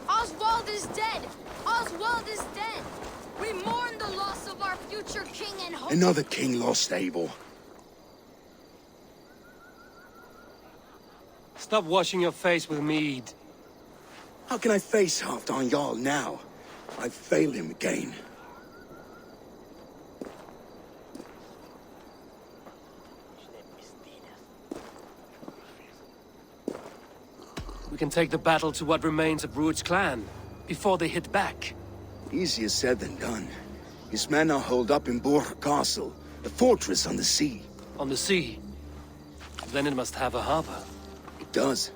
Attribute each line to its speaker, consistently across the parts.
Speaker 1: Oswald is dead! Oswald is dead! We mourn the loss of our future king and hope.
Speaker 2: Another king lost, Abel.
Speaker 3: Stop washing your face with mead.
Speaker 2: How can I face Halfdan Jarl now? I failed him again.
Speaker 3: We can take the battle to what remains of Rued's clan, before they hit back.
Speaker 2: Easier said than done. His men are holed up in Borg Castle, a fortress on the sea.
Speaker 3: On the sea. Then it must have a harbor.
Speaker 2: It does.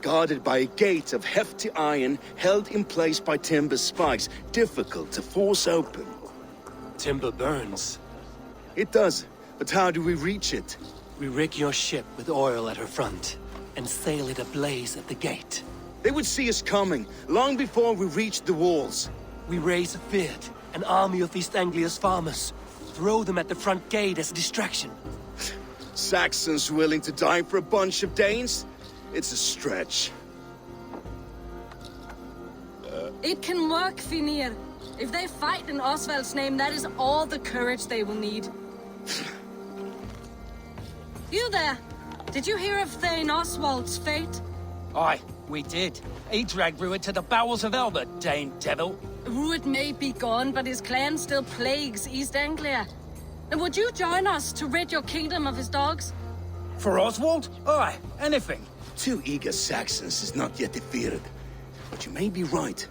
Speaker 2: Guarded by a gate of hefty iron, held in place by timber spikes, difficult to force open.
Speaker 3: Timber burns.
Speaker 2: It does, but how do we reach it?
Speaker 3: We rig your ship with oil at her front, and sail it ablaze at the gate.
Speaker 2: They would see us coming, long before we reached the walls.
Speaker 3: We raise a Fyrd, an army of East Anglia's farmers. Throw them at the front gate as a distraction.
Speaker 2: Saxons willing to die for a bunch of Danes? It's a stretch.
Speaker 4: It can work, Finir. If they fight in Oswald's name, that is all the courage they will need. You there! Did you hear of Thane Oswald's fate?
Speaker 5: Aye, we did. He dragged Rued to the bowels of hell, the Dane devil.
Speaker 4: Rued may be gone, but his clan still plagues East Anglia. And would you join us to rid your kingdom of his dogs?
Speaker 5: For Oswald? Aye, anything.
Speaker 2: 2 eager Saxons is not yet defeated. But you may be right.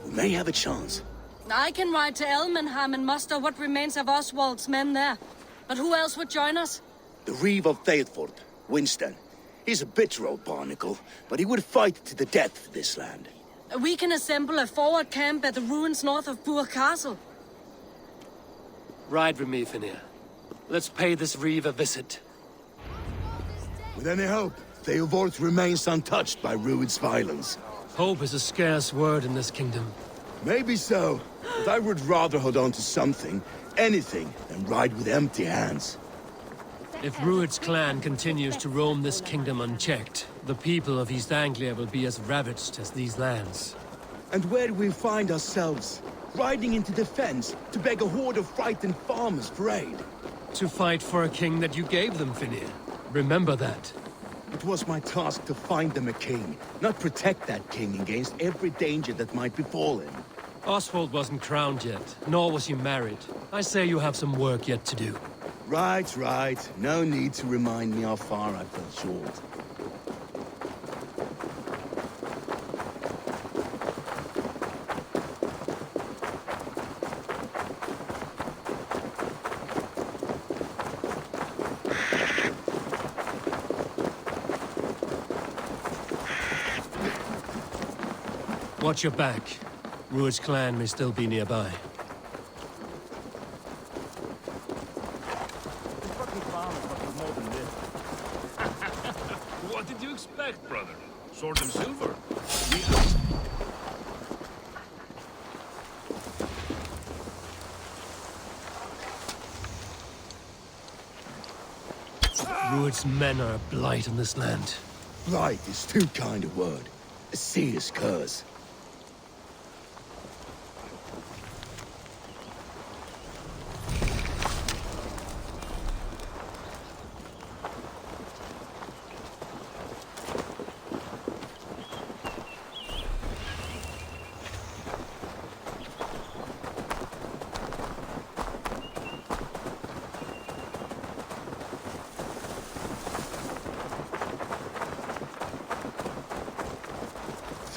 Speaker 2: We may have a chance.
Speaker 4: I can ride to Elmenham and muster what remains of Oswald's men there. But who else would join us?
Speaker 2: The Reeve of Thetford, Winston. He's a bitter old barnacle, but he would fight to the death for this land.
Speaker 4: We can assemble a forward camp at the ruins north of Burr Castle.
Speaker 3: Ride with me, Finir. Let's pay this Reeve a visit.
Speaker 2: With any hope, Theodort remains untouched by Rued's violence.
Speaker 3: Hope is a scarce word in this kingdom.
Speaker 2: Maybe so, but I would rather hold on to something, anything, than ride with empty hands.
Speaker 3: If Rued's clan continues to roam this kingdom unchecked, the people of East Anglia will be as ravaged as these lands.
Speaker 2: And where do we find ourselves? Riding into defense to beg a horde of frightened farmers for aid.
Speaker 3: To fight for a king that you gave them, Finir. Remember that.
Speaker 2: It was my task to find them a king, not protect that king against every danger that might befall him.
Speaker 3: Oswald wasn't crowned yet, nor was he married. I say you have some work yet to do.
Speaker 2: Right, right. No need to remind me how far I fell short.
Speaker 3: Watch your back. Rued's clan may still be nearby.
Speaker 6: What did you expect, brother? Sword and silver?
Speaker 3: Rued's men are a blight on this land.
Speaker 2: Blight is too kind a word. A serious curse.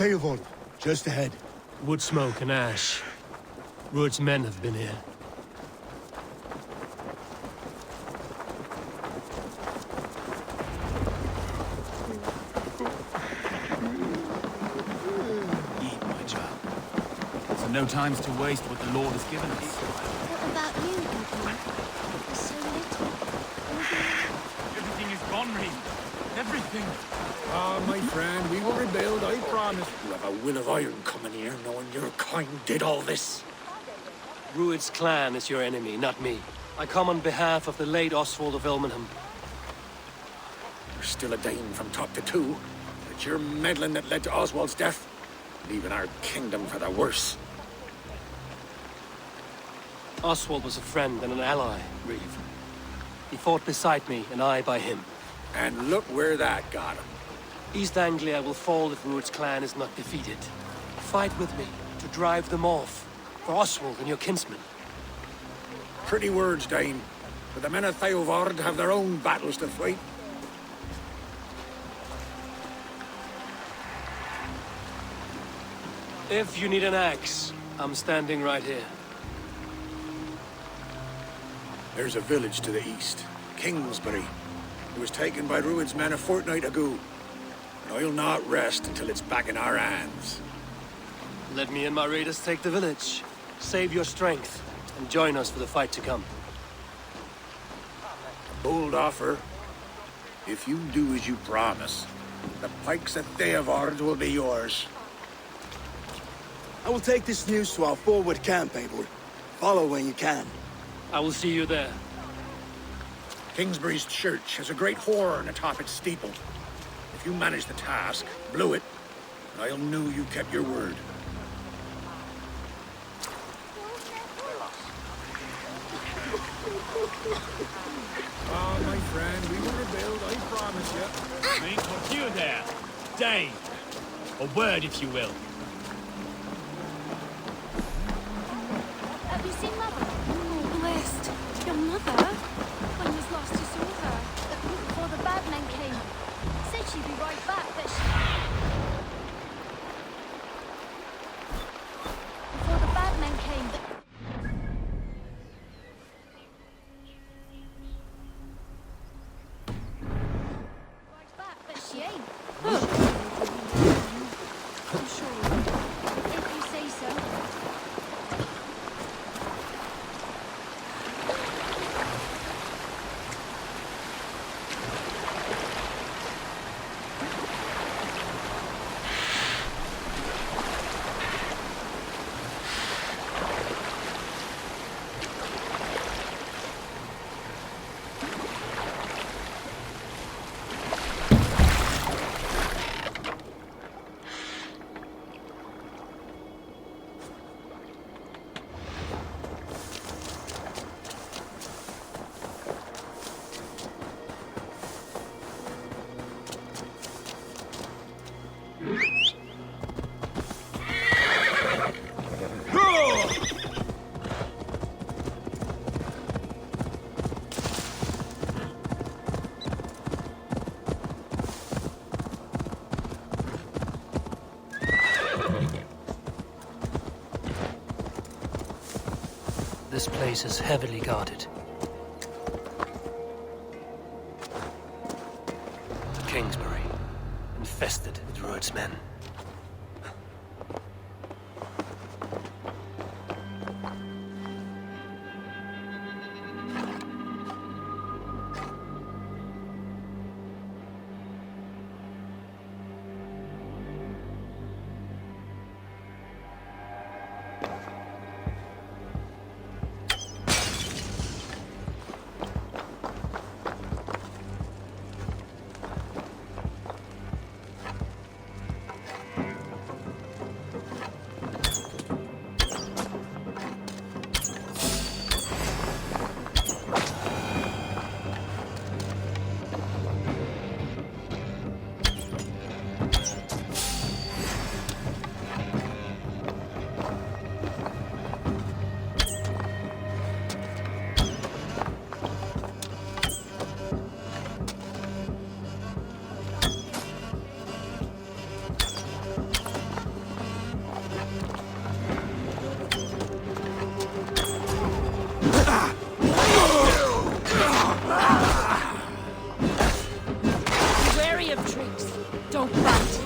Speaker 2: Theodort, just ahead.
Speaker 3: Wood smoke and ash. Rued's men have been here.
Speaker 7: no times to waste what the Lord has given us.
Speaker 8: What about you, Edmund? There's so little.
Speaker 6: Everything is gone, Reed. Everything.
Speaker 9: Ah, my friend, we will rebuild, I promise. You have a will of iron coming here, knowing your kind did all this.
Speaker 3: Rued's clan is your enemy, not me. I come on behalf of the late Oswald of Ilmenham.
Speaker 9: You're still a Dane from top to two. It's your meddling that led to Oswald's death, leaving our kingdom for the worse.
Speaker 3: Oswald was a friend and an ally, Reeve. He fought beside me, and I by him.
Speaker 9: And look where that got him.
Speaker 3: East Anglia will fall if Rued's clan is not defeated. Fight with me to drive them off, for Oswald and your kinsmen.
Speaker 9: Pretty words, Dane. But the men of Theovard have their own battles to fight.
Speaker 3: If you need an axe, I'm standing right here.
Speaker 9: There's a village to the east, Kingsbury. It was taken by Rued's men a fortnight ago. And I'll not rest until it's back in our hands.
Speaker 3: Let me and my raiders take the village. Save your strength, and join us for the fight to come.
Speaker 9: Bold offer. If you do as you promise, the pikes of Theovard will be yours.
Speaker 2: I will take this news to our forward camp, Eivor. Follow when you can.
Speaker 3: I will see you there.
Speaker 9: Kingsbury's church has a great horn atop its steeple. If you manage the task, blew it, I'll know you kept your word.
Speaker 6: Ah, my friend, we will rebuild, I promise you. Ain't what you there. Dane. A word, if you will.
Speaker 8: Have you seen Mother?
Speaker 1: Oh, blessed. Your mother? When was last you saw her?
Speaker 8: Before the bad men came. Said she'd be right back, but she... Before the bad men came, right back, but she ain't.
Speaker 1: I'm sure.
Speaker 8: If you say so.
Speaker 3: This place is heavily guarded. Kingsbury, infested with Rued's men.
Speaker 1: Don't bite.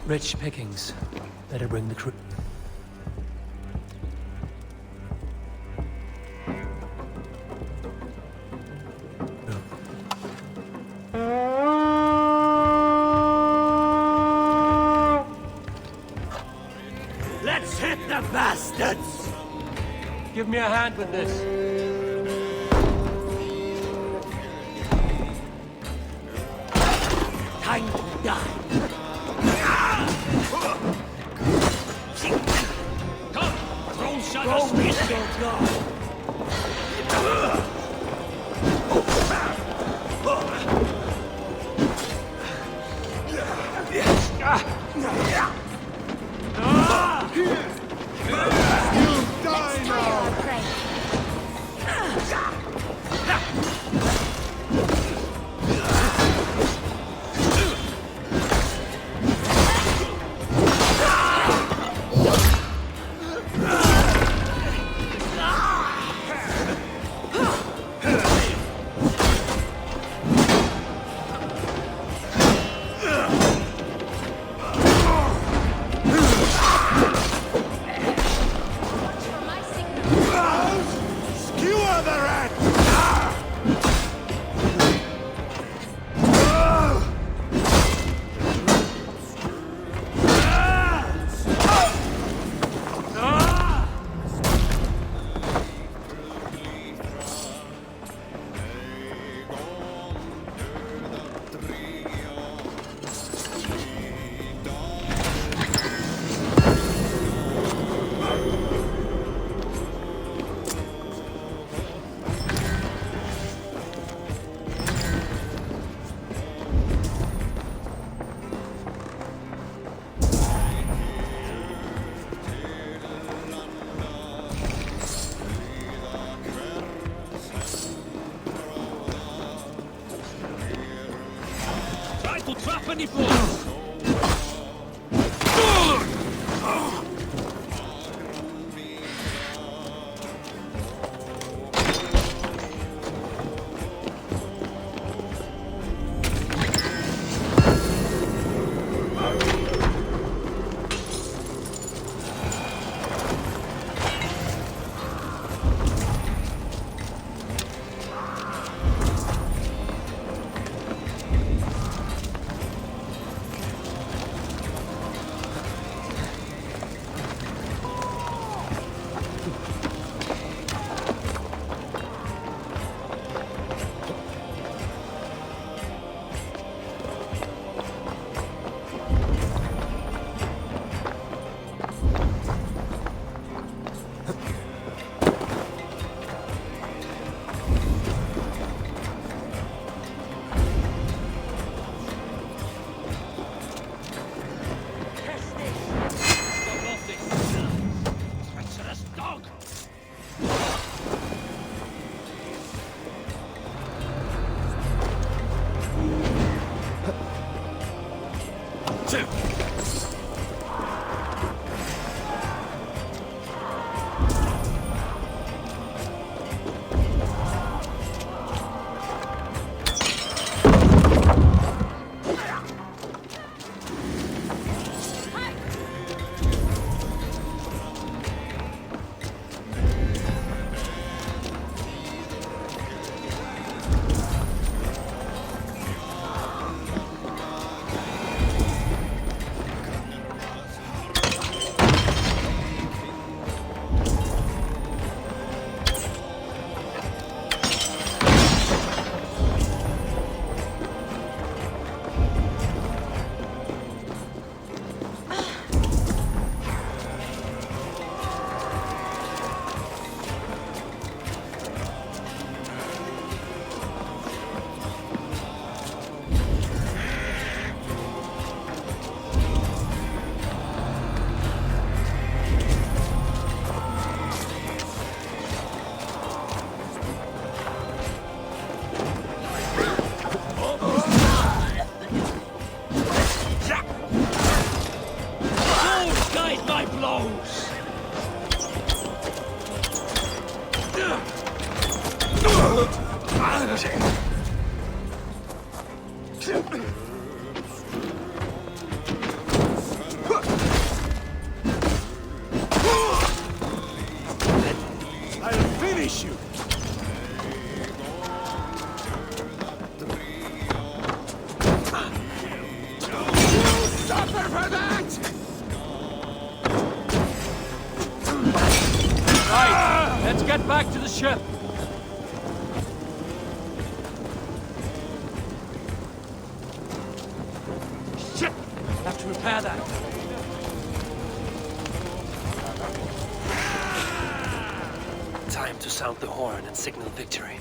Speaker 3: Rich pickings. Better bring the crew.
Speaker 6: Let's hit the bastards!
Speaker 3: Give me a hand with this.
Speaker 6: Time to die. Come! Roll shut us! Try to trap any foes! shoot.
Speaker 9: Suffer for that!
Speaker 3: Right, let's get back to the ship. Shit! Have to repair that. Time to sound the horn and signal victory.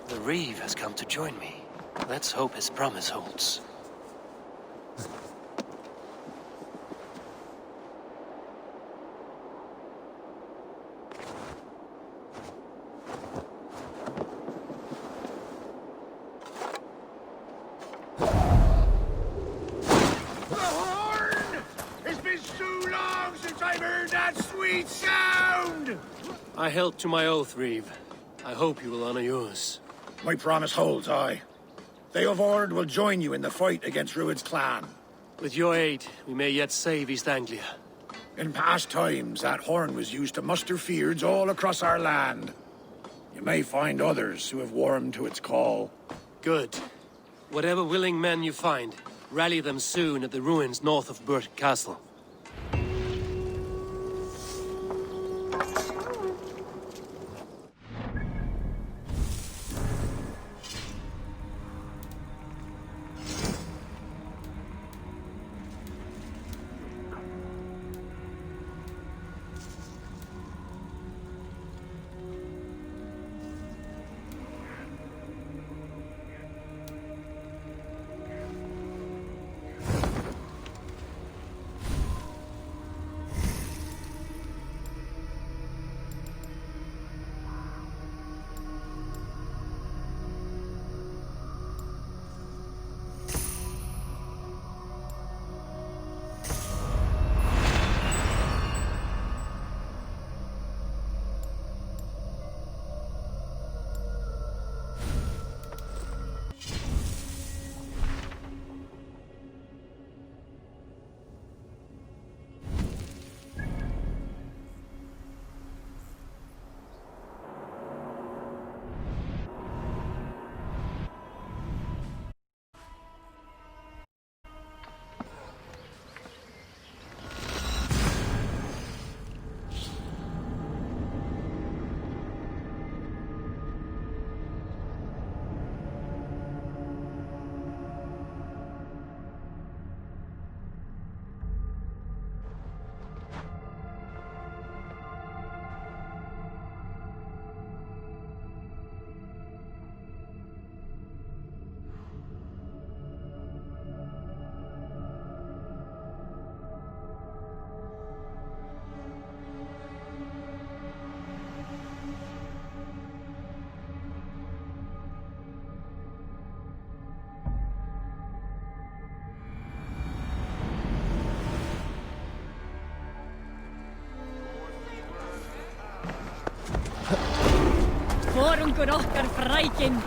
Speaker 3: The Reeve has come to join me. Let's hope his promise holds.
Speaker 9: The horn! It's been so long since I've heard that sweet sound!
Speaker 3: I held to my oath, Reeve. I hope you will honor yours.
Speaker 9: My promise holds, aye. They of Ord will join you in the fight against Rued's clan.
Speaker 3: With your aid, we may yet save East Anglia.
Speaker 9: In past times, that horn was used to muster fyrds all across our land. You may find others who have warmed to its call.
Speaker 3: Good. Whatever willing men you find, rally them soon at the ruins north of Burt Castle.
Speaker 4: Vorungur okkar frækin.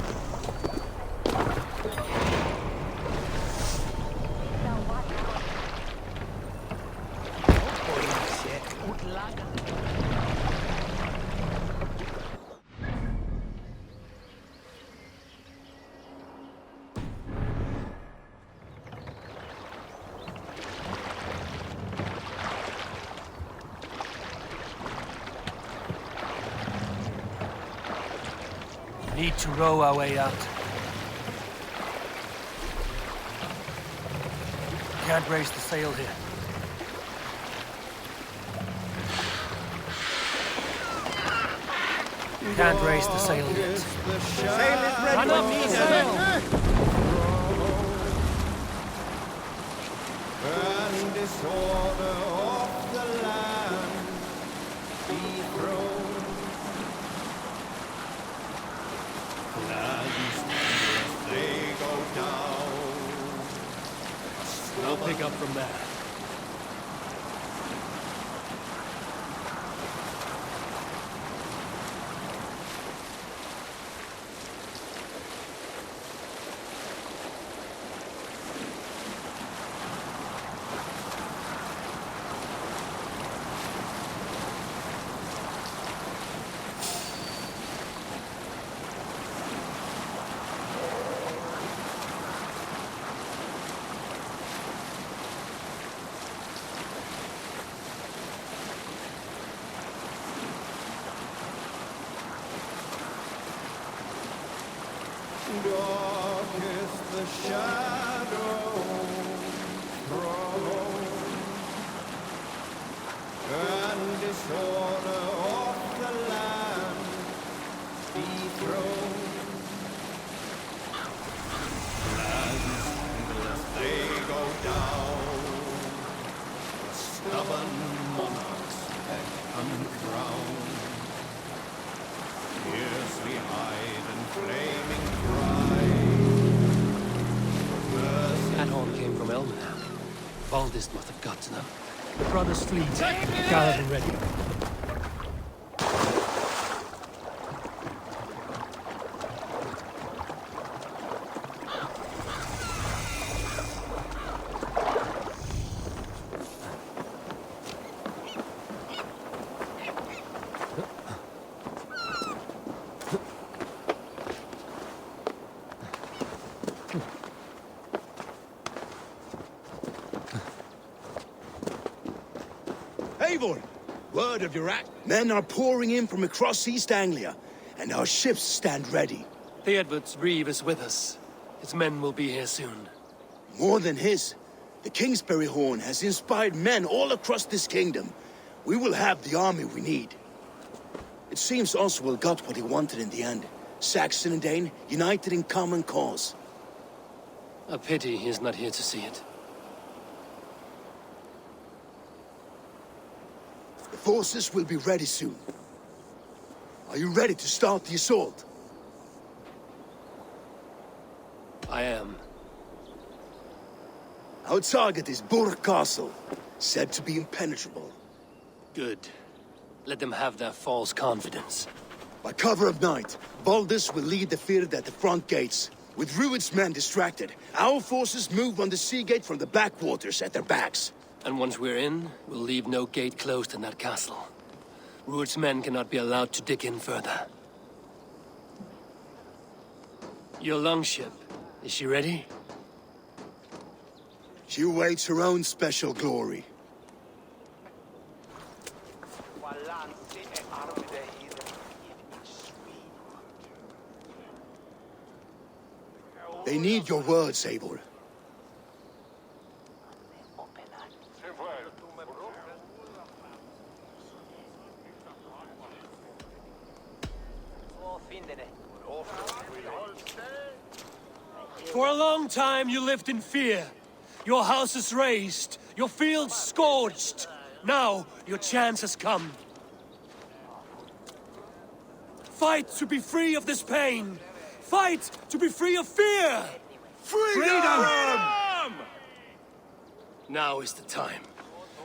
Speaker 3: Need to row our way out. Can't raise the sail here. Can't raise the sail yet.
Speaker 10: Sail is ready.
Speaker 3: Run up the sail!
Speaker 10: And disorder of the land dethroned. Lands they go down.
Speaker 3: We'll pick up from there.
Speaker 10: Dark is the shadow thrown, and disorder of the land dethroned. Lands as they go down, stubborn monarchs that uncrowned. Fiercely hide and flaming cry.
Speaker 3: That horn came from Elmenham. Valdist must have got to them. The brothers' fleet, gathered and ready.
Speaker 2: Eivor! Word of your act. Men are pouring in from across East Anglia, and our ships stand ready.
Speaker 3: Theodward's reeve is with us. His men will be here soon.
Speaker 2: More than his. The Kingsbury Horn has inspired men all across this kingdom. We will have the army we need. It seems Oswald got what he wanted in the end. Saxon and Dane united in common cause.
Speaker 3: A pity he is not here to see it.
Speaker 2: The forces will be ready soon. Are you ready to start the assault?
Speaker 3: I am.
Speaker 2: Our target is Burg Castle, said to be impenetrable.
Speaker 3: Good. Let them have their false confidence.
Speaker 2: By cover of night, Valdis will lead the field at the front gates. With Rued's men distracted, our forces move on the sea gate from the backwaters at their backs.
Speaker 3: And once we're in, we'll leave no gate closed in that castle. Rued's men cannot be allowed to dig in further. Your longship, is she ready?
Speaker 2: She awaits her own special glory. They need your words, Eivor.
Speaker 3: For a long time you lived in fear. Your houses razed, your fields scorched. Now your chance has come. Fight to be free of this pain. Fight to be free of fear. Freedom! Now is the time.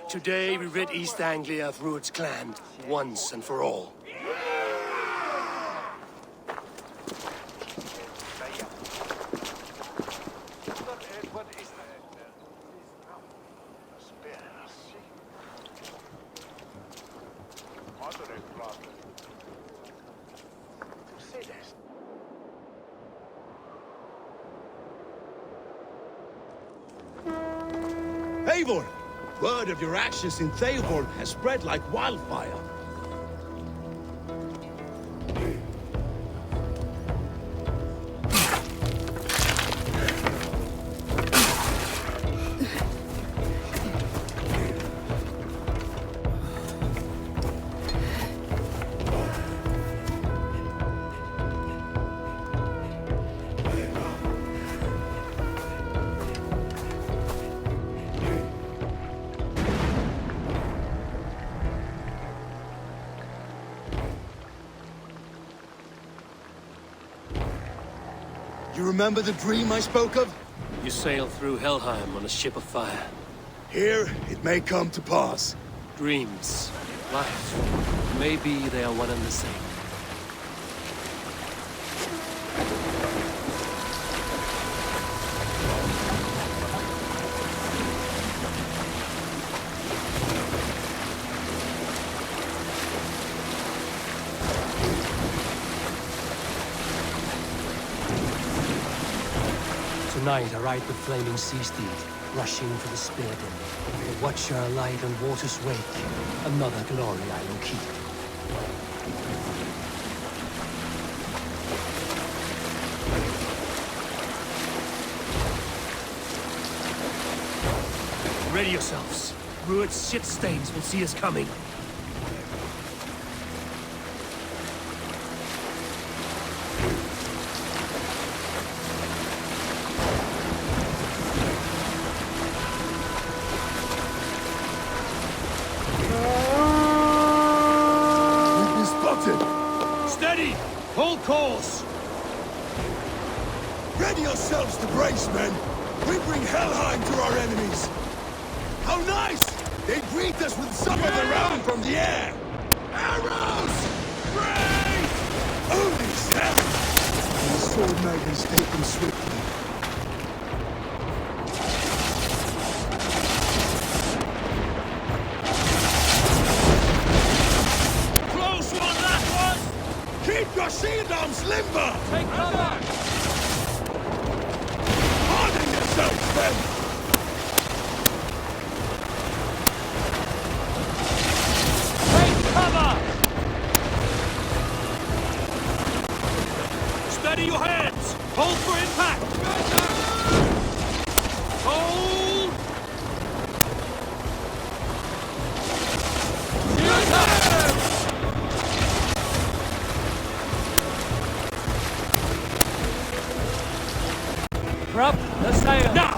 Speaker 3: Today we rid East Anglia of Rued's clan once and for all.
Speaker 2: Eivor! Word of your actions in Theoborg has spread like wildfire. You remember the dream I spoke of?
Speaker 3: You sail through Helheim on a ship of fire.
Speaker 2: Here, it may come to pass.
Speaker 3: Dreams, life, maybe they are one and the same. Tonight I ride the flaming sea steed, rushing for the spear den. The watcher alight on water's wake, another glory I will keep. Ready yourselves. Rued's shit stains will see us coming.
Speaker 6: Steady! Hold course!
Speaker 2: Ready yourselves to brace, men! We bring Helheim to our enemies! How nice! They greet us with some of their own from the air! Arrows! Brace! Holy snap! The sword knight has taken swiftly. Keep your shield arms limber!
Speaker 6: Take cover!
Speaker 2: Harden yourselves, then!
Speaker 6: Take cover! Steady your hands! Hold for impact! Hold! Shield up!
Speaker 3: Up the sail!
Speaker 6: Now!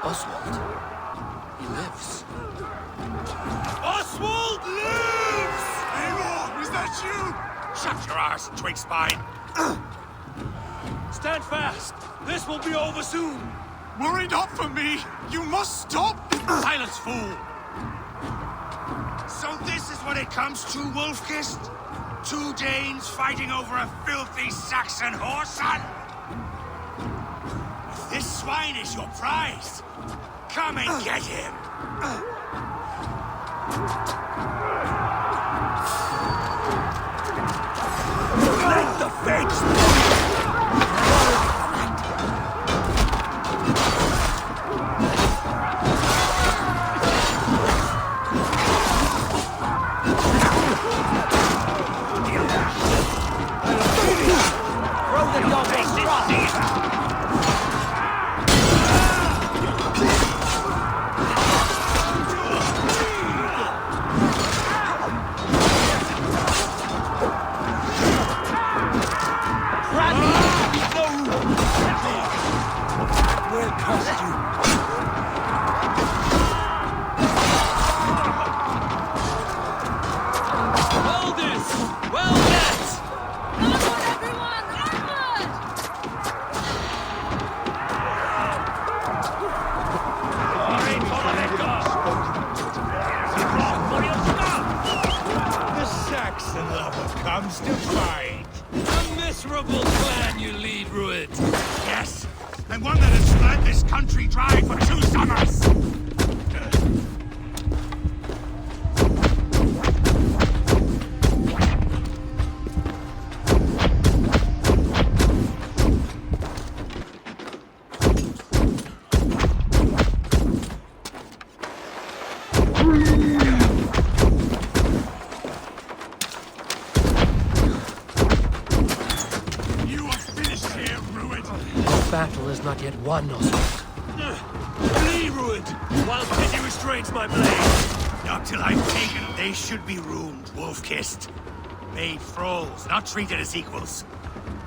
Speaker 3: Oswald. He lives.
Speaker 6: Oswald lives! Eivor, is that you? Shut your arse, twig spine. Stand fast. This will be over soon. Worry not for me. You must stop. Silence, fool. So this is what it comes to, Wolfkist? 2 Danes fighting over a filthy Saxon whoreson? If this swine is your prize, come and get him. Let the fence! Comes to fight. A miserable clan you lead, Rued. Yes, and one that has bled this country dry for 2 summers.
Speaker 3: Battle is not yet won, Oswald.
Speaker 6: Flee, Rued, while pity restrains my blade. Not till I've taken. They should be ruined, Wolf-kissed. Made thralls, not treated as equals.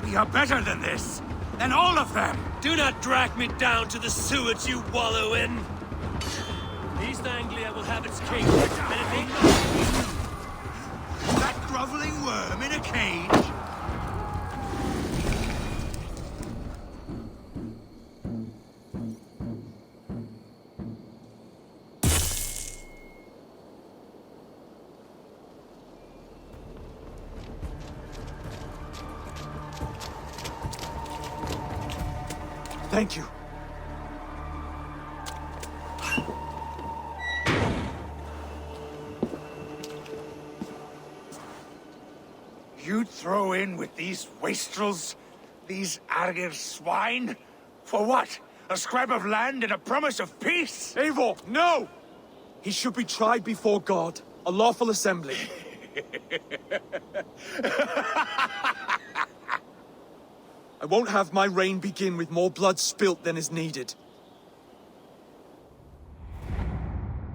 Speaker 6: We are better than this. Than all of them.
Speaker 3: Do not drag me down to the sewage you wallow in. East Anglia will have its king, and it may not be you.
Speaker 6: That groveling worm in a cage? Thank you. You'd throw in with these wastrels? These Argir swine? For what? A scrap of land and a promise of peace?
Speaker 11: Eivor, no! He should be tried before God, a lawful assembly. I won't have my reign begin with more blood spilt than is needed.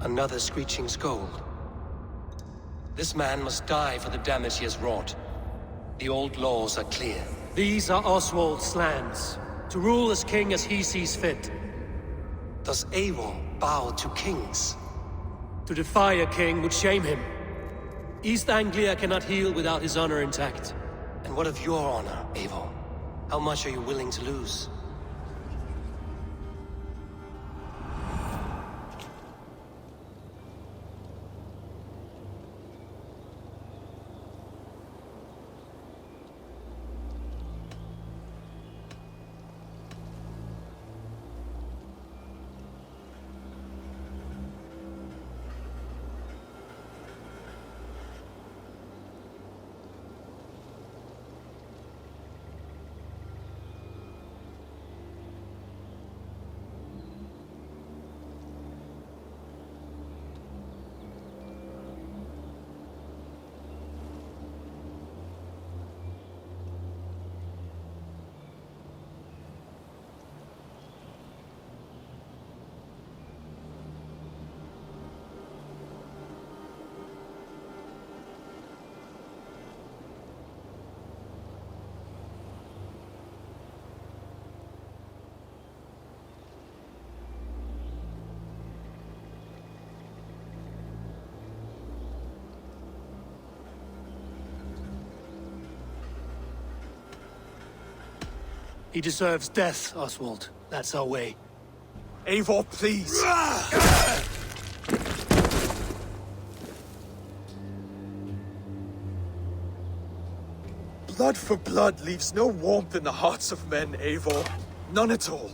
Speaker 3: Another screeching scold. This man must die for the damage he has wrought. The old laws are clear. These are Oswald's lands, to rule as king as he sees fit. Does Eivor bow to kings? To defy a king would shame him. East Anglia cannot heal without his honor intact. And what of your honor, Eivor? How much are you willing to lose? He deserves death, Oswald. That's our way.
Speaker 11: Eivor, please. Blood for blood leaves no warmth in the hearts of men, Eivor. None at all.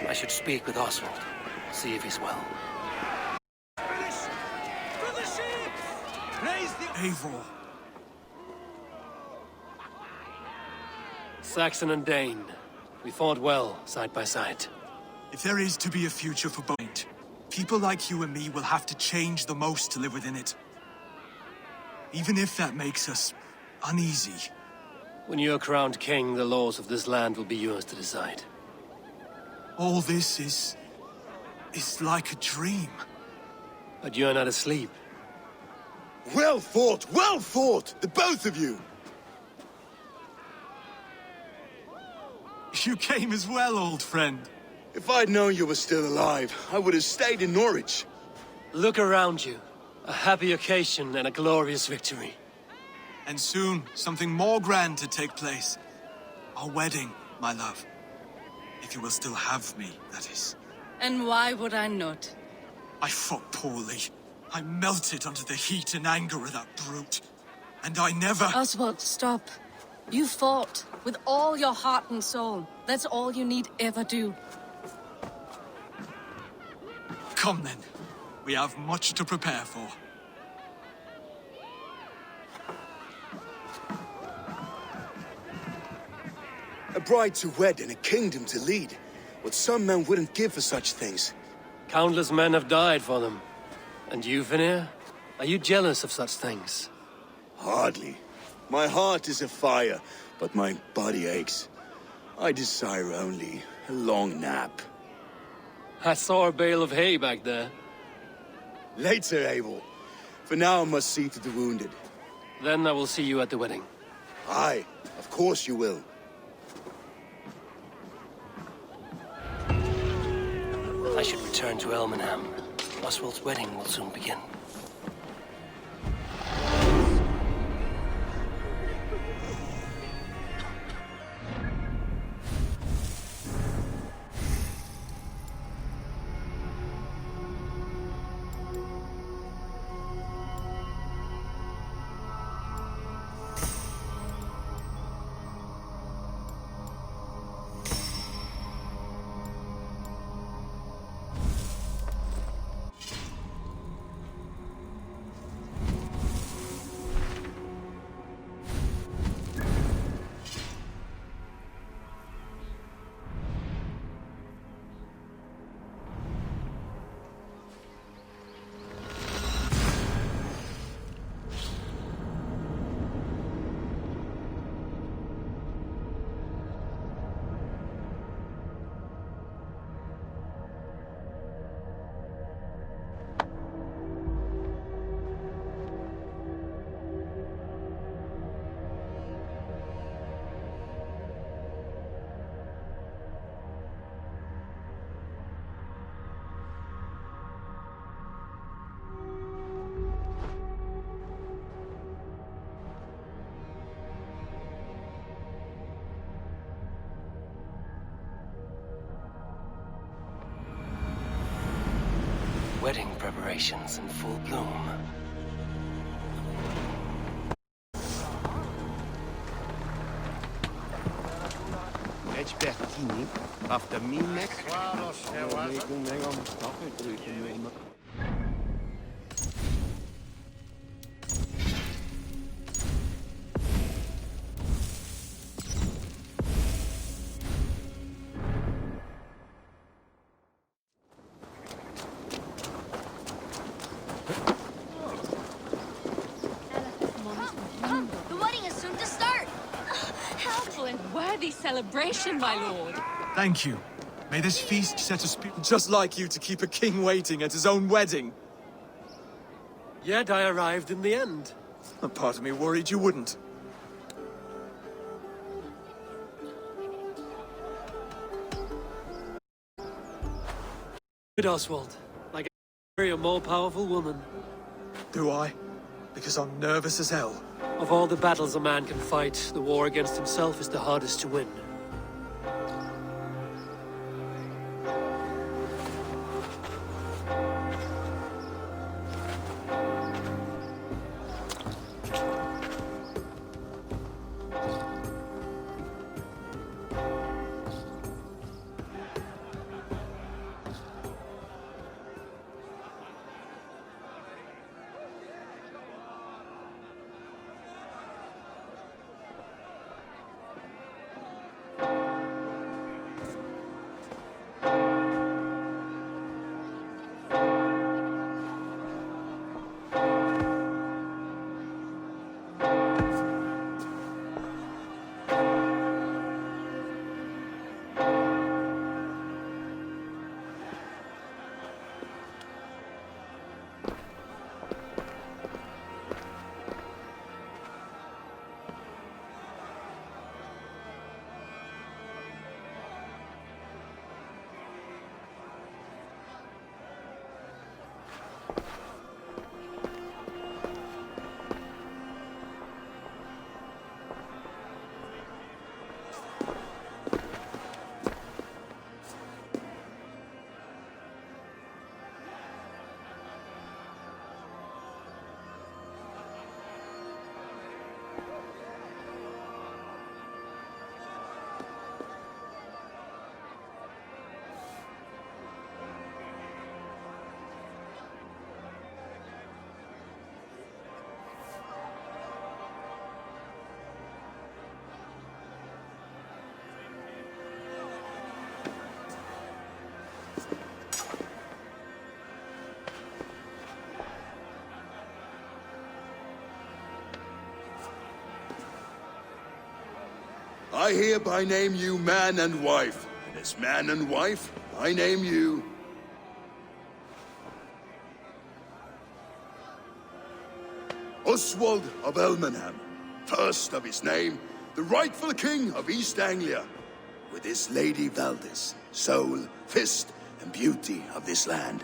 Speaker 3: I should speak with Oswald. See if he's well.
Speaker 11: Eivor.
Speaker 3: Saxon and Dane. We fought well, side by side.
Speaker 11: If there is to be a future for both, people like you and me will have to change the most to live within it. Even if that makes us uneasy.
Speaker 3: When you're crowned king, the laws of this land will be yours to decide.
Speaker 11: All this is like a dream.
Speaker 3: But you're not asleep.
Speaker 2: Well fought, the both of you!
Speaker 11: You came as well, old friend.
Speaker 2: If I'd known you were still alive, I would have stayed in Norwich.
Speaker 3: Look around you. A happy occasion and a glorious victory.
Speaker 11: And soon, something more grand to take place. Our wedding, my love. If you will still have me, that is.
Speaker 4: And why would I not?
Speaker 11: I fought poorly. I melted under the heat and anger of that brute. And I never...
Speaker 4: Oswald, stop. You fought with all your heart and soul. That's all you need ever do.
Speaker 11: Come then. We have much to prepare for.
Speaker 2: A bride to wed and a kingdom to lead. What some men wouldn't give for such things.
Speaker 3: Countless men have died for them. And you, Vanir? Are you jealous of such things?
Speaker 2: Hardly. My heart is afire, but my body aches. I desire only a long nap.
Speaker 3: I saw a bale of hay back there.
Speaker 2: Later, Eivor. For now, I must see to the wounded.
Speaker 3: Then I will see you at the wedding.
Speaker 2: Aye, of course you will.
Speaker 3: I should return to Elmenham. Oswald's wedding will soon begin. Wedding preparations in full bloom.
Speaker 10: Bertini, after me next.
Speaker 1: The wedding is soon to start!
Speaker 4: Helpful and worthy celebration, my lord.
Speaker 11: Thank you. May this feast set us just like you to keep a king waiting at his own wedding.
Speaker 3: Yet I arrived in the end.
Speaker 11: A part of me worried you wouldn't.
Speaker 3: Good Oswald, like a more powerful woman.
Speaker 11: Do I? Because I'm nervous as hell.
Speaker 3: Of all the battles a man can fight, the war against himself is the hardest to win.
Speaker 2: I hereby name you man and wife, and as man and wife, I name you... Oswald of Elmenham, first of his name, the rightful king of East Anglia, with his lady Valdis, soul, fist, and beauty of this land.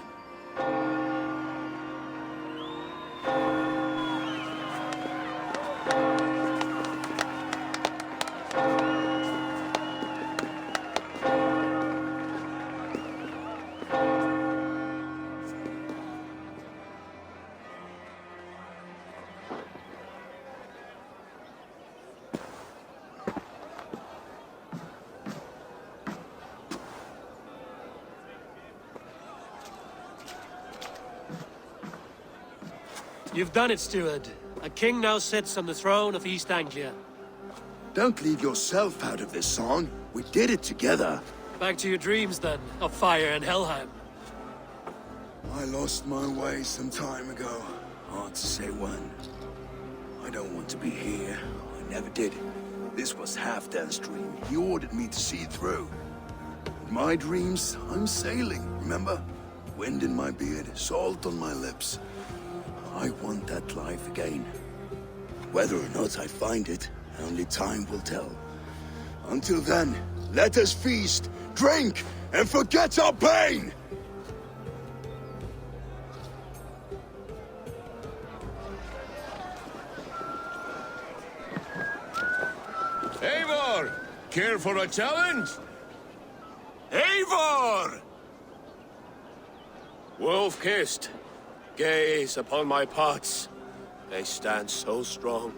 Speaker 3: You've done it, steward. A king now sits on the throne of East Anglia.
Speaker 2: Don't leave yourself out of this song. We did it together.
Speaker 3: Back to your dreams, then, of fire and Helheim.
Speaker 2: I lost my way some time ago. Hard to say when. I don't want to be here. I never did. This was Halfdan's dream. He ordered me to see it through. In my dreams, I'm sailing, remember? Wind in my beard, salt on my lips. I want that life again. Whether or not I find it, only time will tell. Until then, let us feast, drink, and forget our pain!
Speaker 6: Eivor! Care for a challenge? Eivor! Wolf-kissed. Gaze upon my pots. They stand so strong.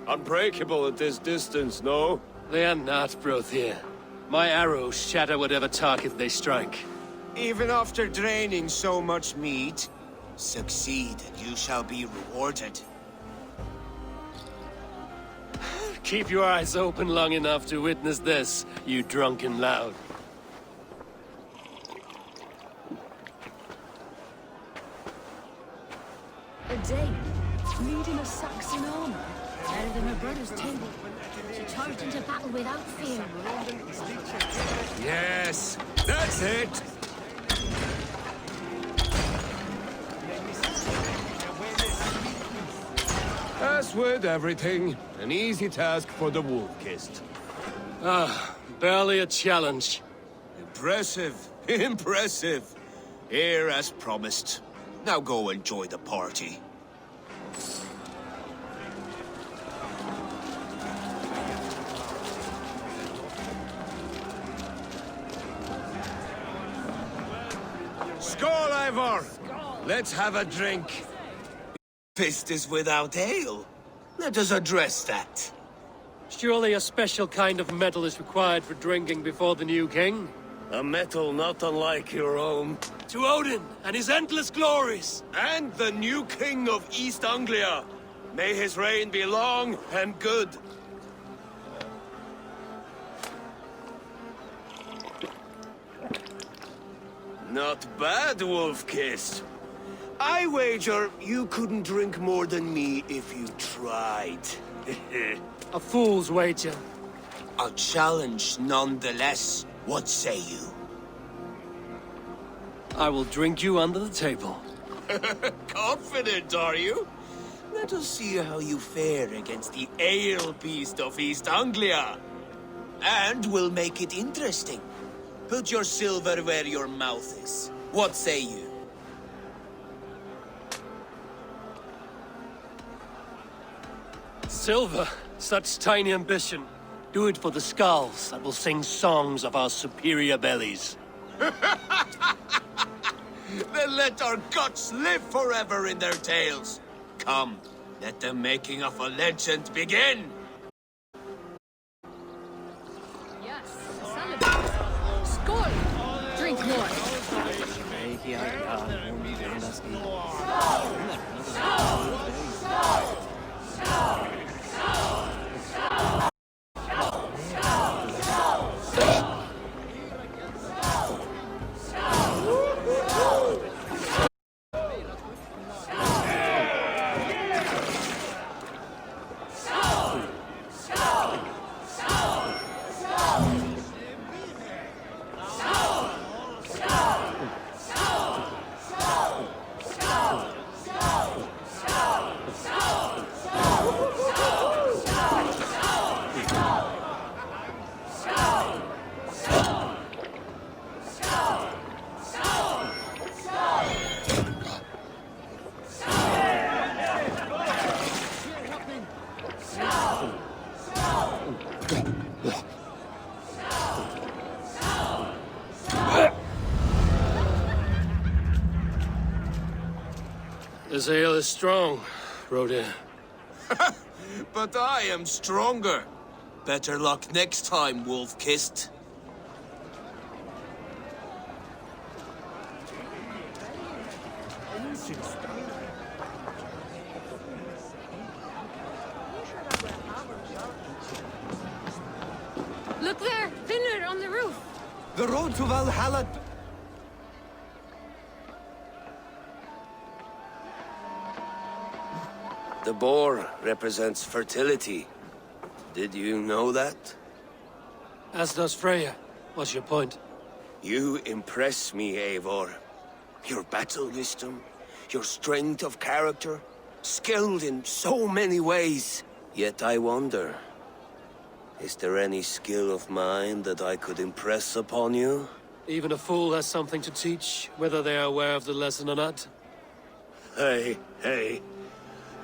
Speaker 6: Unbreakable at this distance, no?
Speaker 3: They are not, Brothir. My arrows shatter whatever target they strike.
Speaker 12: Even after draining so much meat, succeed and you shall be rewarded.
Speaker 3: Keep your eyes open long enough to witness this, you drunken lout.
Speaker 13: A Dane leading a Saxon army.
Speaker 8: Better than her brother's table. She charged into battle without fear.
Speaker 12: Yes, that's it.
Speaker 10: As with everything, an easy task for the wolf-kissed.
Speaker 3: Barely a challenge.
Speaker 12: Impressive, impressive. Here as promised. Now go enjoy the party. Skål, Ivor! Let's have a drink. Fist is without ale. Let us address that.
Speaker 3: Surely a special kind of metal is required for drinking before the new king?
Speaker 10: A metal not unlike your own.
Speaker 3: To Odin and his endless glories!
Speaker 12: And the new king of East Anglia. May his reign be long and good. Not bad, Wolf-Kissed. I wager you couldn't drink more than me if you tried.
Speaker 3: A fool's wager.
Speaker 12: A challenge nonetheless. What say you?
Speaker 3: I will drink you under the table.
Speaker 12: Confident, are you? Let us see how you fare against the ale beast of East Anglia. And we'll make it interesting. Put your silver where your mouth is. What say you?
Speaker 3: Silver, such tiny ambition. Do it for the skulls that will sing songs of our superior bellies.
Speaker 12: Then let our guts live forever in their tails. Come, let the making of a legend begin.
Speaker 1: Yes, celebrate. Skål! Drink more.
Speaker 3: This ale is strong, Rodin.
Speaker 12: But I am stronger. Better luck next time, Wolf-Kissed.
Speaker 1: Look there! Finland on the roof!
Speaker 10: The road to Valhalla...
Speaker 12: The boar represents fertility. Did you know that?
Speaker 3: As does Freya. What's your point?
Speaker 12: You impress me, Eivor. Your battle wisdom, your strength of character, skilled in so many ways. Yet I wonder, is there any skill of mine that I could impress upon you?
Speaker 3: Even a fool has something to teach, whether they are aware of the lesson or not.
Speaker 12: Hey.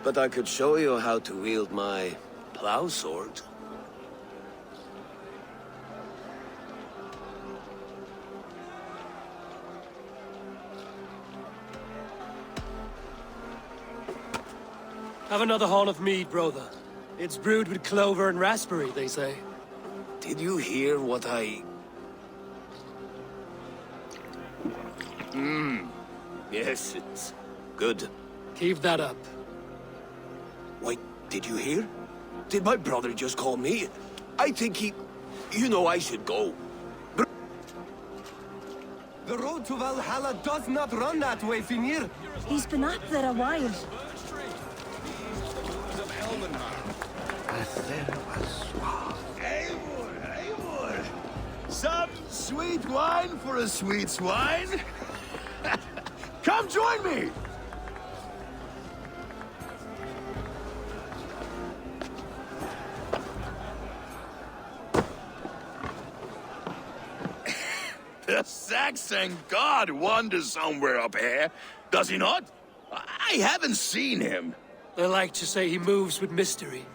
Speaker 12: But I could show you how to wield my plow sword.
Speaker 3: Have another horn of mead, brother. It's brewed with clover and raspberry, they say.
Speaker 12: Did you hear what I... Yes, it's good.
Speaker 3: Keep that up.
Speaker 12: Wait, did you hear? Did my brother just call me? I think he... You know I should go.
Speaker 10: The road to Valhalla does not run that way, Finir.
Speaker 8: He's been up there a while.
Speaker 2: Eivor! Some sweet wine for a sweet swine? Come join me! The Saxon god wanders somewhere up here, does he not? I haven't seen him.
Speaker 3: They like to say he moves with mystery.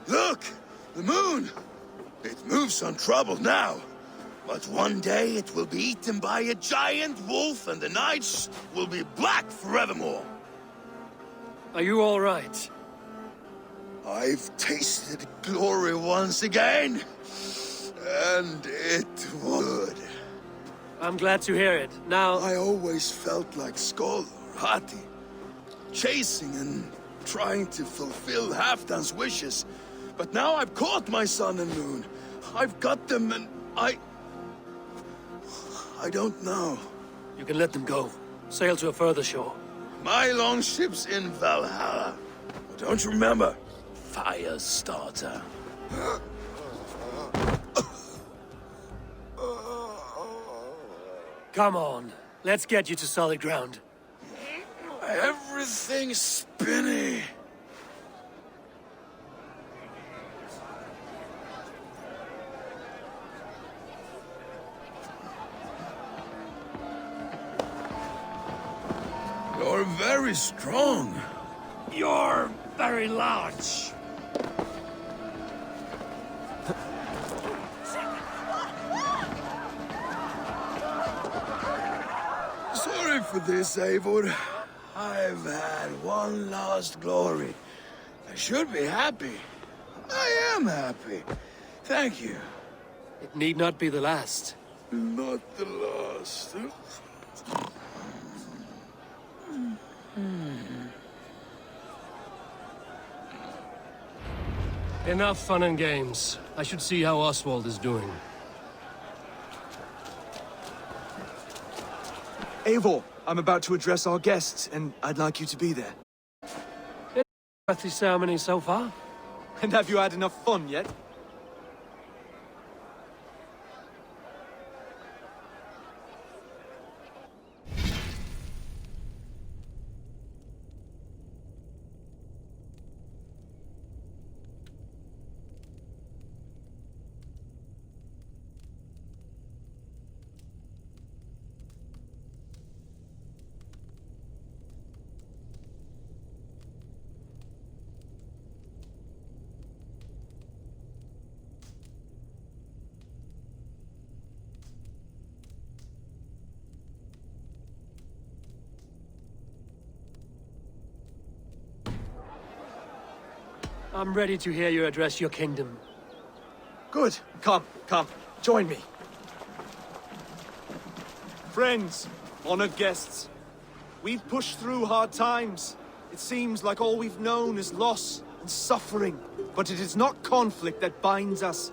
Speaker 2: Look! The moon! It moves untroubled now. But one day it will be eaten by a giant wolf and the nights will be black forevermore.
Speaker 3: Are you all right?
Speaker 2: I've tasted glory once again. And it was good.
Speaker 3: I'm glad to hear it. Now...
Speaker 2: I always felt like Skoll or Hati. Chasing and trying to fulfill Halfdan's wishes. But now I've caught my sun and moon. I've got them and I don't know.
Speaker 3: You can let them go. Sail to a further shore.
Speaker 2: My longship's in Valhalla. Don't you remember? Fire starter.
Speaker 3: Come on. Let's get you to solid ground.
Speaker 2: Everything's spinny. You're very strong.
Speaker 6: You're very large.
Speaker 2: Sorry for this, Eivor. I've had one last glory. I should be happy. I am happy. Thank you.
Speaker 3: It need not be the last.
Speaker 2: Not the last.
Speaker 3: Enough fun and games. I should see how Oswald is doing.
Speaker 11: Eivor, I'm about to address our guests, and I'd like you to be there.
Speaker 3: Birthday ceremony so far?
Speaker 11: And have you had enough fun yet?
Speaker 3: I'm ready to hear you address your kingdom.
Speaker 11: Good. Come. Join me. Friends, honored guests, we've pushed through hard times. It seems like all we've known is loss and suffering. But it is not conflict that binds us.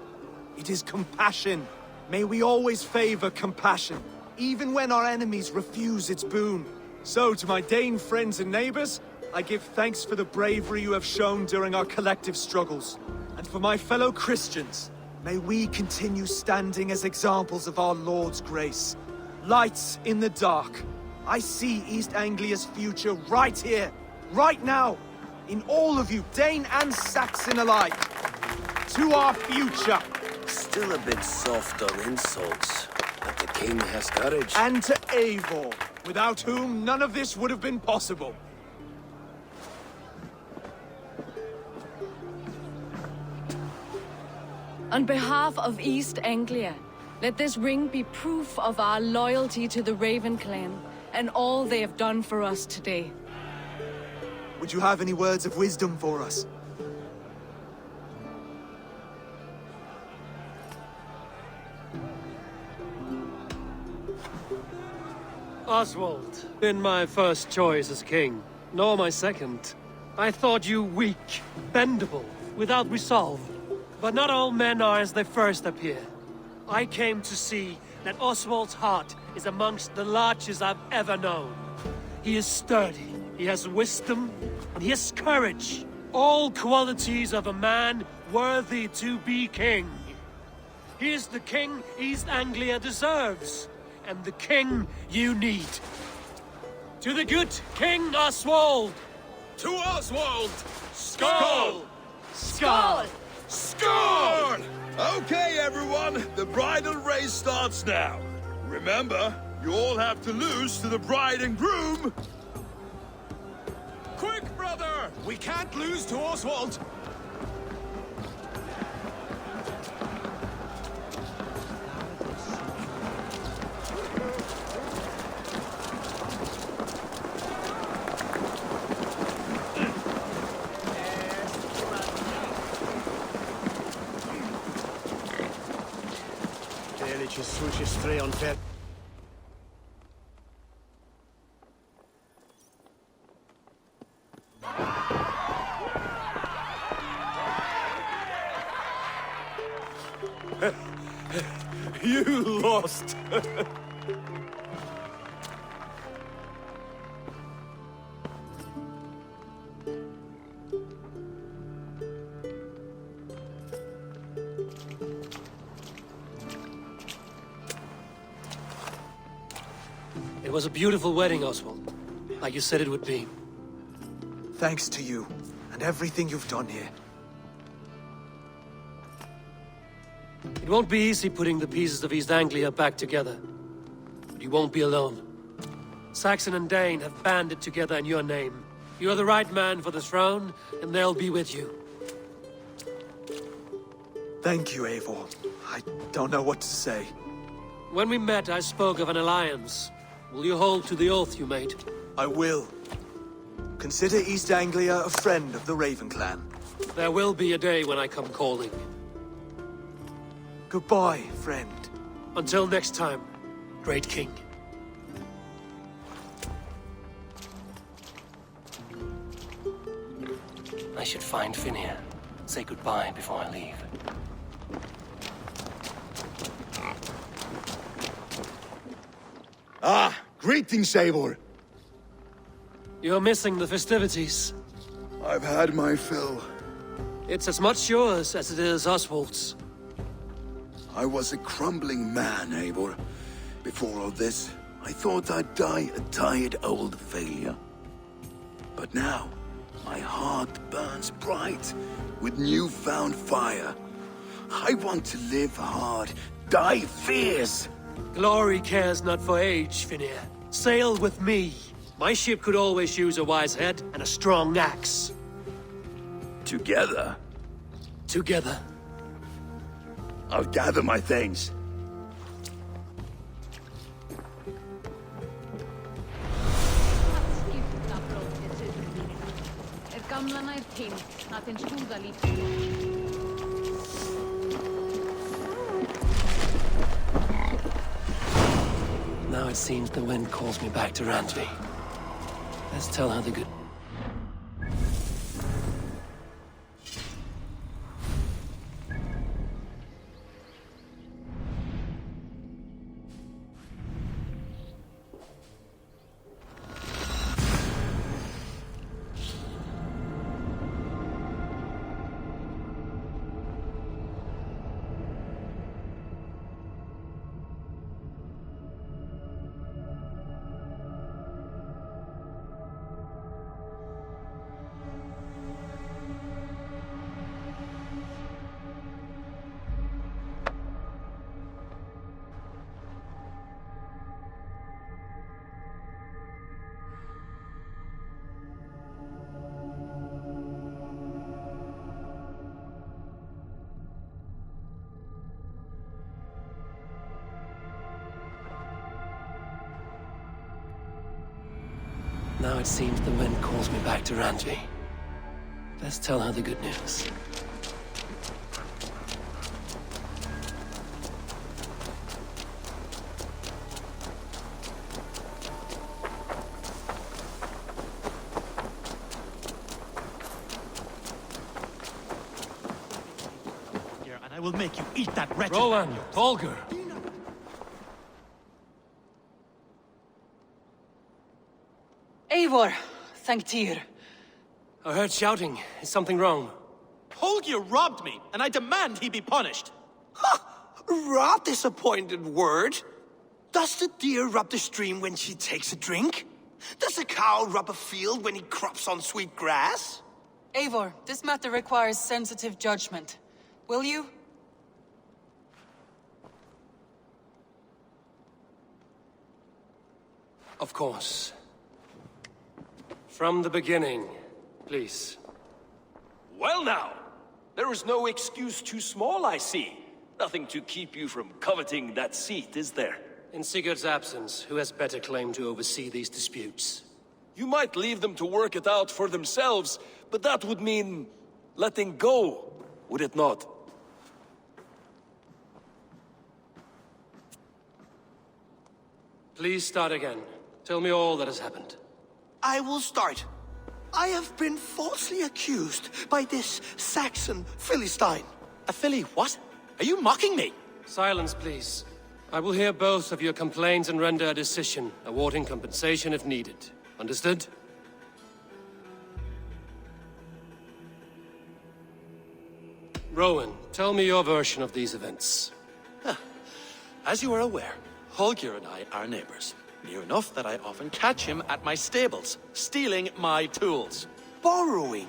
Speaker 11: It is compassion. May we always favor compassion, even when our enemies refuse its boon. So, to my Dane friends and neighbors, I give thanks for the bravery you have shown during our collective struggles. And for my fellow Christians, may we continue standing as examples of our Lord's grace. Lights in the dark. I see East Anglia's future right here, right now, in all of you, Dane and Saxon alike. To our future.
Speaker 12: Still a bit soft on insults, but the king has courage.
Speaker 11: And to Eivor, without whom none of this would have been possible.
Speaker 4: On behalf of East Anglia, let this ring be proof of our loyalty to the Raven clan and all they have done for us today.
Speaker 11: Would you have any words of wisdom for us?
Speaker 3: Oswald, been my first choice as king, nor my second. I thought you weak, bendable, without resolve. But not all men are as they first appear. I came to see that Oswald's heart is amongst the largest I've ever known. He is sturdy, he has wisdom, and he has courage. All qualities of a man worthy to be king. He is the king East Anglia deserves, and the king you need. To the good King Oswald!
Speaker 10: To Oswald!
Speaker 3: Skull!
Speaker 1: Skull!
Speaker 10: Score! Okay, everyone, the bridal race starts now. Remember, you all have to lose to the bride and groom. Quick, brother! We can't lose to Oswald.
Speaker 11: You lost!
Speaker 3: It was a beautiful wedding, Oswald. Like you said it would be.
Speaker 11: Thanks to you, and everything you've done here.
Speaker 3: It won't be easy putting the pieces of East Anglia back together. But you won't be alone. Saxon and Dane have banded together in your name. You're the right man for the throne, and they'll be with you.
Speaker 11: Thank you, Eivor. I don't know what to say.
Speaker 3: When we met, I spoke of an alliance. Will you hold to the oath you made?
Speaker 11: I will. Consider East Anglia a friend of the Raven clan.
Speaker 3: There will be a day when I come calling.
Speaker 11: Goodbye, friend.
Speaker 3: Until next time, great king. I should find Finir. Say goodbye before I leave.
Speaker 2: Ah, greetings, Eivor.
Speaker 3: You're missing the festivities.
Speaker 2: I've had my fill.
Speaker 3: It's as much yours as it is Oswald's.
Speaker 2: I was a crumbling man, Eivor. Before all this, I thought I'd die a tired old failure. But now, my heart burns bright with newfound fire. I want to live hard, die fierce.
Speaker 3: Glory cares not for age, Finir. Sail with me. My ship could always use a wise head and a strong axe.
Speaker 2: Together,
Speaker 3: Together.
Speaker 2: I'll gather my things.
Speaker 3: Now it seems the wind calls me back to Randvi. Let's tell her the good... Now it seems the wind calls me back to Randvi. Let's tell her the good news.
Speaker 6: And I will make you eat that wretched...
Speaker 3: Roland, Volger.
Speaker 4: Eivor, thank Tyr.
Speaker 3: I heard shouting. Is something wrong?
Speaker 11: Holger robbed me, and I demand he be punished.
Speaker 12: Rot disappointed word. Does the deer rub the stream when she takes a drink? Does a cow rub a field when he crops on sweet grass?
Speaker 13: Eivor, this matter requires sensitive judgment. Will you?
Speaker 3: Of course. From the beginning, please.
Speaker 14: Well now, there is no excuse too small, I see. Nothing to keep you from coveting that seat, is there?
Speaker 3: In Sigurd's absence, who has better claim to oversee these disputes?
Speaker 14: You might leave them to work it out for themselves, but that would mean letting go, would it not?
Speaker 3: Please start again. Tell me all that has happened.
Speaker 12: I will start. I have been falsely accused by this Saxon Philistine.
Speaker 11: A Philly what? Are you mocking me?
Speaker 3: Silence, please. I will hear both of your complaints and render a decision, awarding compensation if needed. Understood? Rowan, tell me your version of these events.
Speaker 11: As you are aware, Holger and I are neighbors. Near enough that I often catch him at my stables, stealing my tools.
Speaker 12: Borrowing.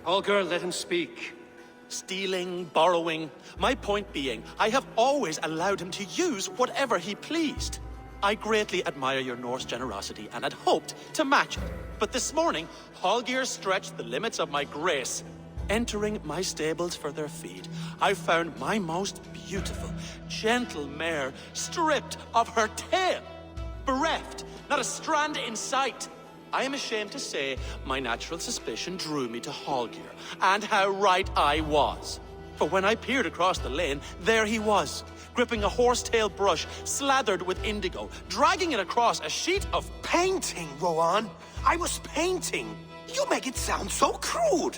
Speaker 3: Holger, let him speak.
Speaker 11: Stealing, borrowing. My point being, I have always allowed him to use whatever he pleased. I greatly admire your Norse generosity and had hoped to match it. But this morning, Holger stretched the limits of my grace. Entering my stables for their feed, I found my most beautiful, gentle mare stripped of her tail. Bereft, not a strand in sight. I am ashamed to say my natural suspicion drew me to Holger, and how right I was. For when I peered across the lane, there he was, gripping a horsetail brush slathered with indigo, dragging it across a sheet of
Speaker 12: painting, Rowan. I was painting. You make it sound so crude.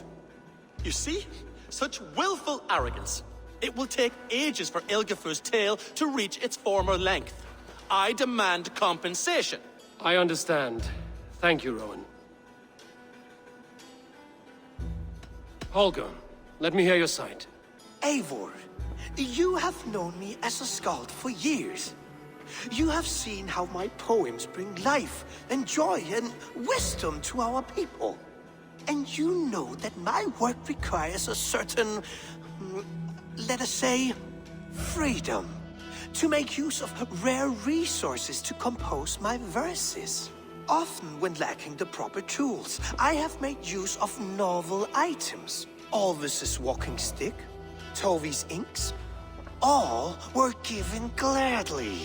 Speaker 11: You see? Such willful arrogance. It will take ages for Ilgafur's tail to reach its former length. I demand compensation.
Speaker 3: I understand. Thank you, Rowan. Holger, let me hear your side.
Speaker 12: Eivor, you have known me as a skald for years. You have seen how my poems bring life and joy and wisdom to our people. And you know that my work requires a certain, let us say, freedom to make use of rare resources to compose my verses. Often when lacking the proper tools, I have made use of novel items. Alvis's walking stick, Tovi's inks, all were given gladly.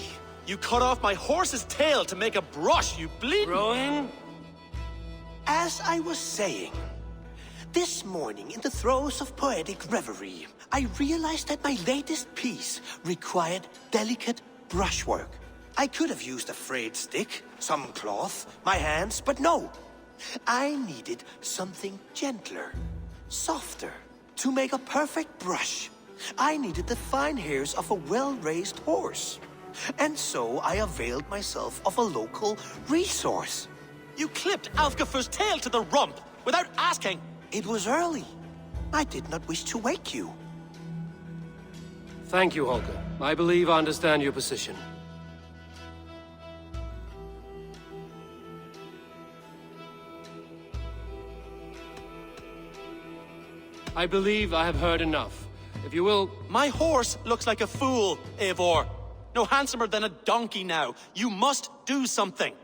Speaker 11: You cut off my horse's tail to make a brush, you bleeding...
Speaker 3: Rowan?
Speaker 12: As I was saying, this morning in the throes of poetic reverie, I realized that my latest piece required delicate brushwork. I could have used a frayed stick, some cloth, my hands, but no. I needed something gentler, softer. To make a perfect brush, I needed the fine hairs of a well-raised horse. And so I availed myself of a local resource.
Speaker 11: You clipped Alfgafur's tail to the rump, without asking.
Speaker 12: It was early. I did not wish to wake you.
Speaker 3: Thank you, Holger. I believe I understand your position. I believe I have heard enough. If you will...
Speaker 11: My horse looks like a fool, Eivor. No handsomer than a donkey now. You must do something.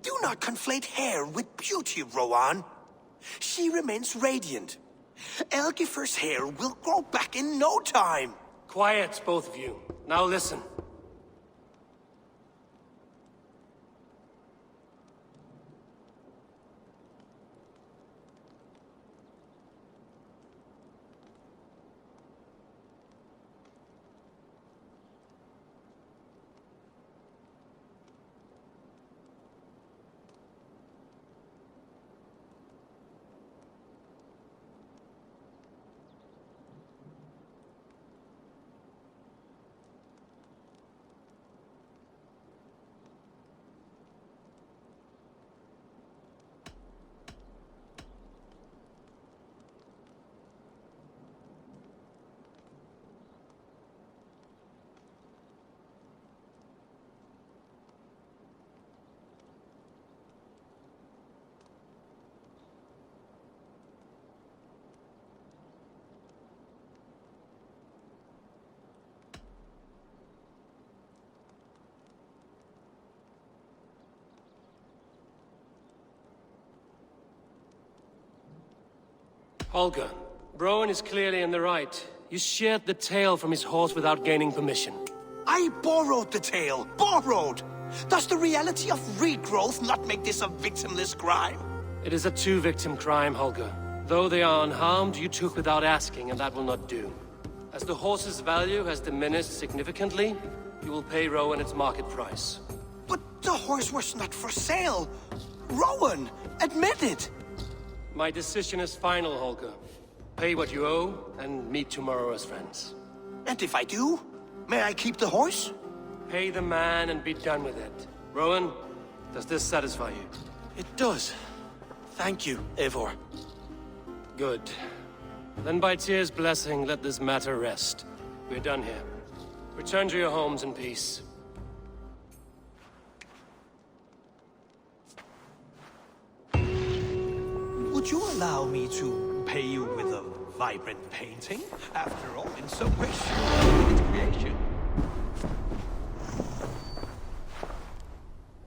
Speaker 12: Do not conflate hair with beauty, Rowan. She remains radiant. Elgifur's hair will grow back in no time.
Speaker 3: Quiet, both of you. Now listen. Holger, Rowan is clearly in the right. You sheared the tail from his horse without gaining permission.
Speaker 15: I borrowed the tail. Borrowed! Does the reality of regrowth not make this a victimless crime?
Speaker 3: It is a two-victim crime, Holger. Though they are unharmed, you took without asking, and that will not do. As the horse's value has diminished significantly, you will pay Rowan its market price.
Speaker 15: But the horse was not for sale. Rowan, admit it.
Speaker 3: My decision is final, Holger. Pay what you owe, and meet tomorrow as friends.
Speaker 15: And if I do, may I keep the horse?
Speaker 3: Pay the man and be done with it. Rowan, does this satisfy you?
Speaker 15: It does. Thank you, Eivor.
Speaker 3: Good. Then by Tyr's blessing, let this matter rest. We're done here. Return to your homes in peace.
Speaker 15: Would you allow me to pay you with a vibrant painting? After all, in some way, sure, its creation.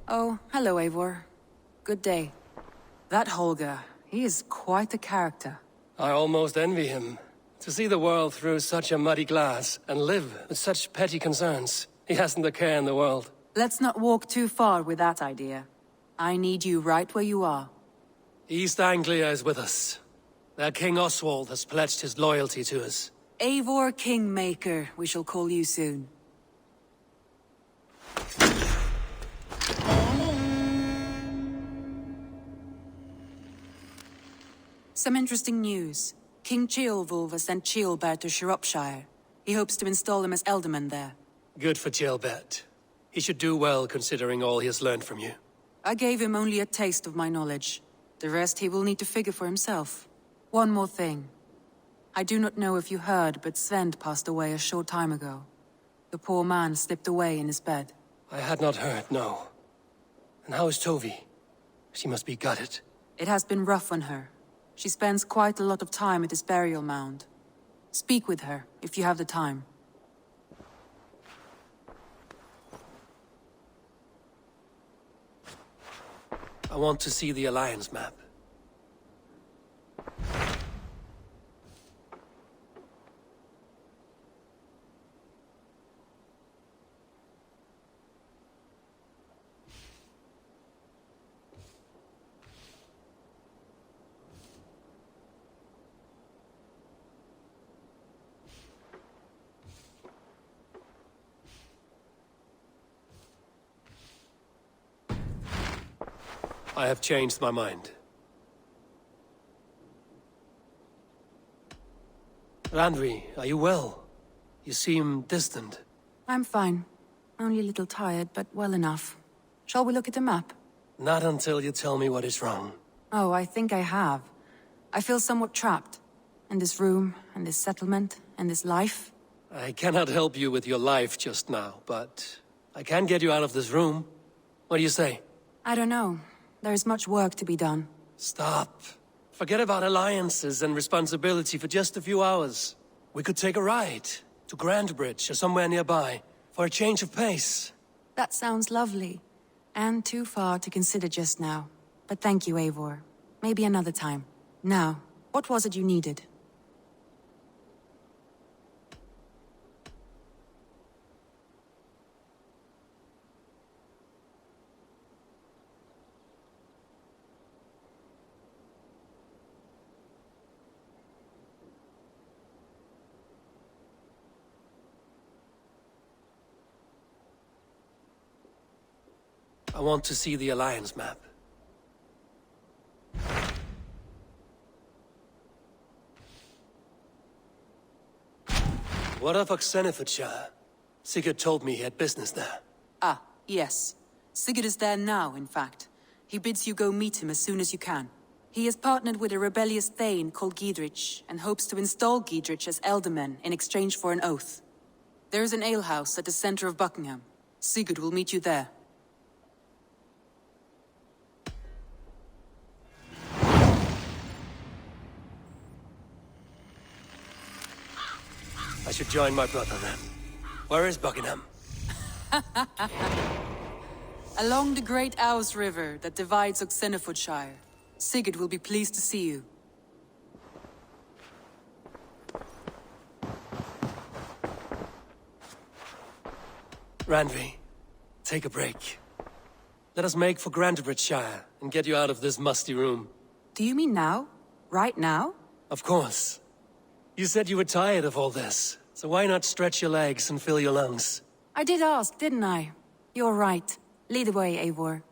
Speaker 16: Oh, hello, Eivor. Good day. That Holger, he is quite a character.
Speaker 3: I almost envy him. To see the world through such a muddy glass, and live with such petty concerns. He hasn't a care in the world.
Speaker 16: Let's not walk too far with that idea. I need you right where you are.
Speaker 3: East Anglia is with us. Their King Oswald has pledged his loyalty to us.
Speaker 16: Eivor Kingmaker, we shall call you soon. Some interesting news. King Ceolwulf has sent Ceolbert to Shropshire. He hopes to install him as Ealdorman there.
Speaker 3: Good for Ceolbert. He should do well considering all he has learned from you.
Speaker 16: I gave him only a taste of my knowledge. The rest he will need to figure for himself. One more thing. I do not know if you heard, but Svend passed away a short time ago. The poor man slipped away in his bed.
Speaker 3: I had not heard, no. And how is Tovi? She must be gutted.
Speaker 16: It has been rough on her. She spends quite a lot of time at his burial mound. Speak with her, if you have the time.
Speaker 3: I want to see the Alliance map. I have changed my mind. Randvi, are you well? You seem distant.
Speaker 16: I'm fine. Only a little tired, but well enough. Shall we look at the map?
Speaker 3: Not until you tell me what is wrong.
Speaker 16: Oh, I think I have. I feel somewhat trapped. In this room, and this settlement, and this life.
Speaker 3: I cannot help you with your life just now, but I can get you out of this room. What do you say?
Speaker 16: I don't know. There is much work to be done.
Speaker 3: Stop. Forget about alliances and responsibility for just a few hours. We could take a ride to Grandbridge or somewhere nearby for a change of pace.
Speaker 16: That sounds lovely. And too far to consider just now. But thank you, Eivor. Maybe another time. Now, what was it you needed?
Speaker 3: I want to see the Alliance map. What of Oxenfordshire? Sigurd told me he had business there.
Speaker 16: Ah, yes. Sigurd is there now, in fact. He bids you go meet him as soon as you can. He has partnered with a rebellious Thane called Giedrich, and hopes to install Giedrich as Ealdorman in exchange for an oath. There is an alehouse at the center of Buckingham. Sigurd will meet you there.
Speaker 3: I should join my brother then. Where is Buckingham?
Speaker 16: Along the great Ouse River that divides Oxenfordshire. Sigurd will be pleased to see you.
Speaker 3: Randvi, take a break. Let us make for Grantebridgeshire and get you out of this musty room.
Speaker 16: Do you mean now? Right now?
Speaker 3: Of course. You said you were tired of all this, so why not stretch your legs and fill your lungs?
Speaker 16: I did ask, didn't I? You're right. Lead the way, Eivor.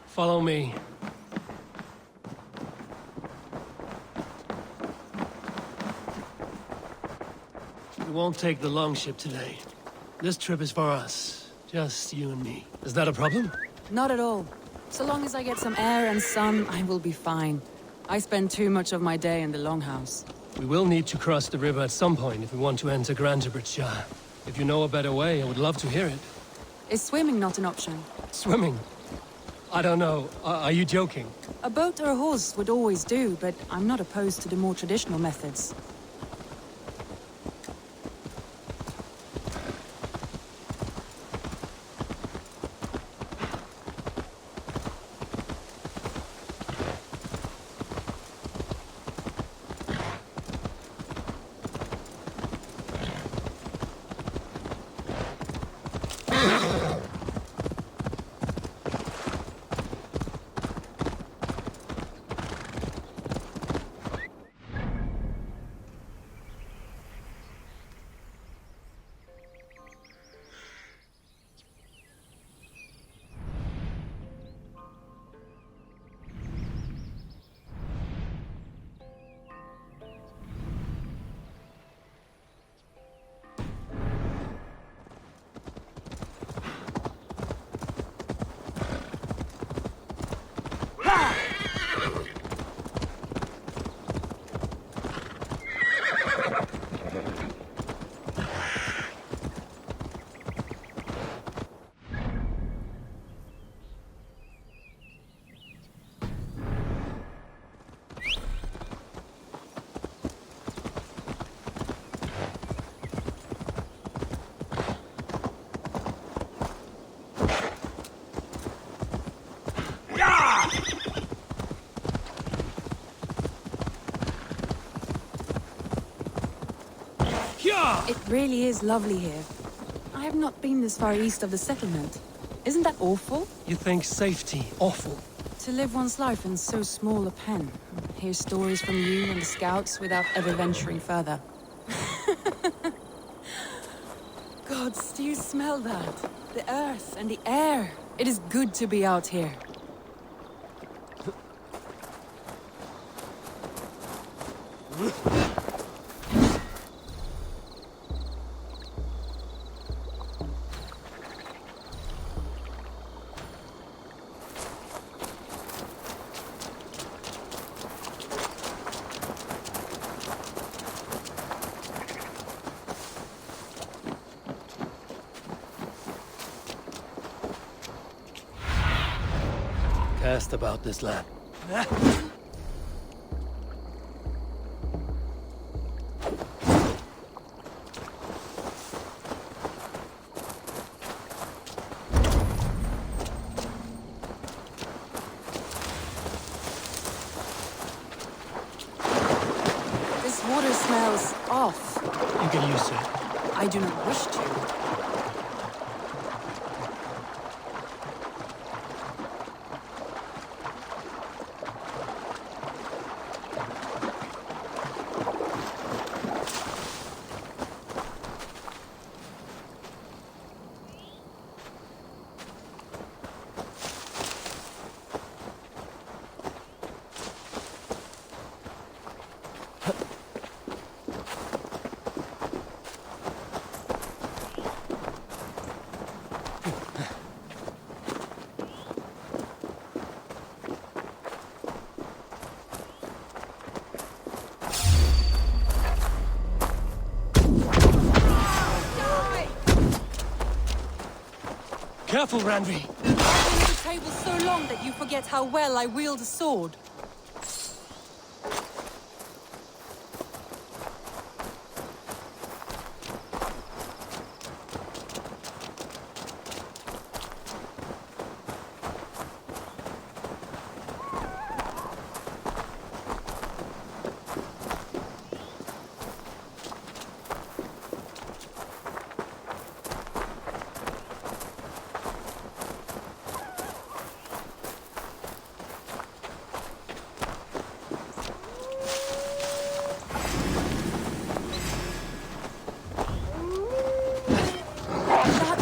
Speaker 3: Follow me. We won't take the longship today. This trip is for us. Just you and me. Is that a problem?
Speaker 16: Not at all. So long as I get some air and sun, I will be fine. I spend too much of my day in the Longhouse.
Speaker 3: We will need to cross the river at some point if we want to enter Grantebridgeshire. If you know a better way, I would love to hear it.
Speaker 16: Is swimming not an option?
Speaker 3: Swimming? I don't know. Are you joking?
Speaker 16: A boat or a horse would always do, but I'm not opposed to the more traditional methods. It really is lovely here. I have not been this far east of the settlement. Isn't that awful?
Speaker 3: You think safety awful?
Speaker 16: To live one's life in so small a pen. Hear stories from you and the scouts without ever venturing further. Gods, do you smell that? The earth and the air. It is good to be out here.
Speaker 3: Cast about this land.
Speaker 16: This water smells off.
Speaker 3: You get used to it.
Speaker 16: I do not wish to.
Speaker 3: Careful, Randvi!
Speaker 16: I've been at the table so long that you forget how well I wield a sword.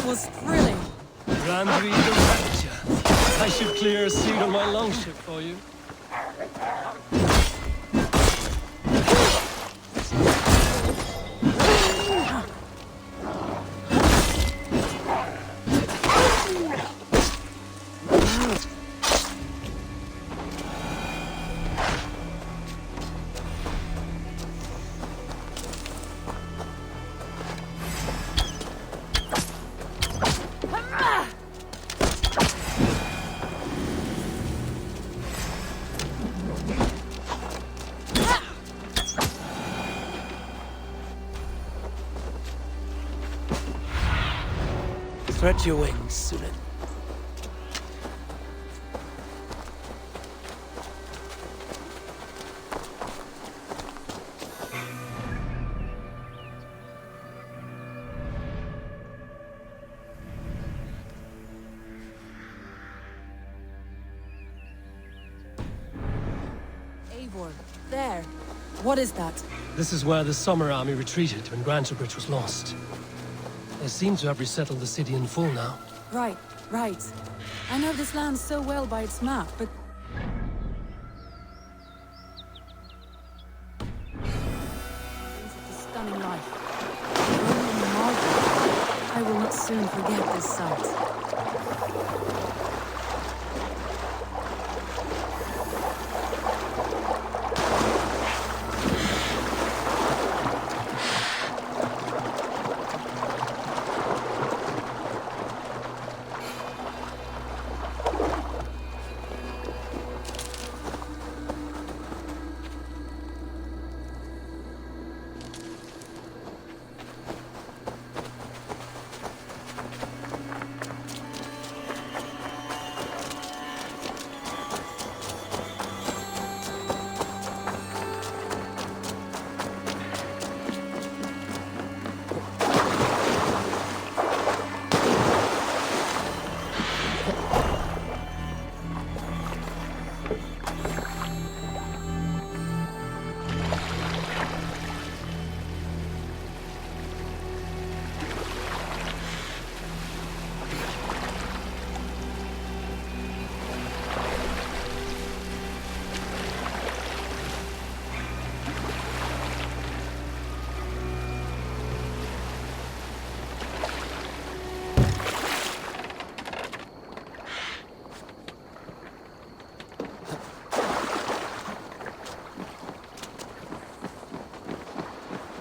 Speaker 16: was thrilling.
Speaker 3: Randri the Rapture. I should clear a seat on my longship for you. Spread your wings, Sunan.
Speaker 16: Eivor, there. What is that?
Speaker 3: This is where the Summer Army retreated when Grantebridge was lost. They seem to have resettled the city in full now.
Speaker 16: Right, right. I know this land so well by its map, but... It's a stunning life. Roman marble. I will not soon forget this sight.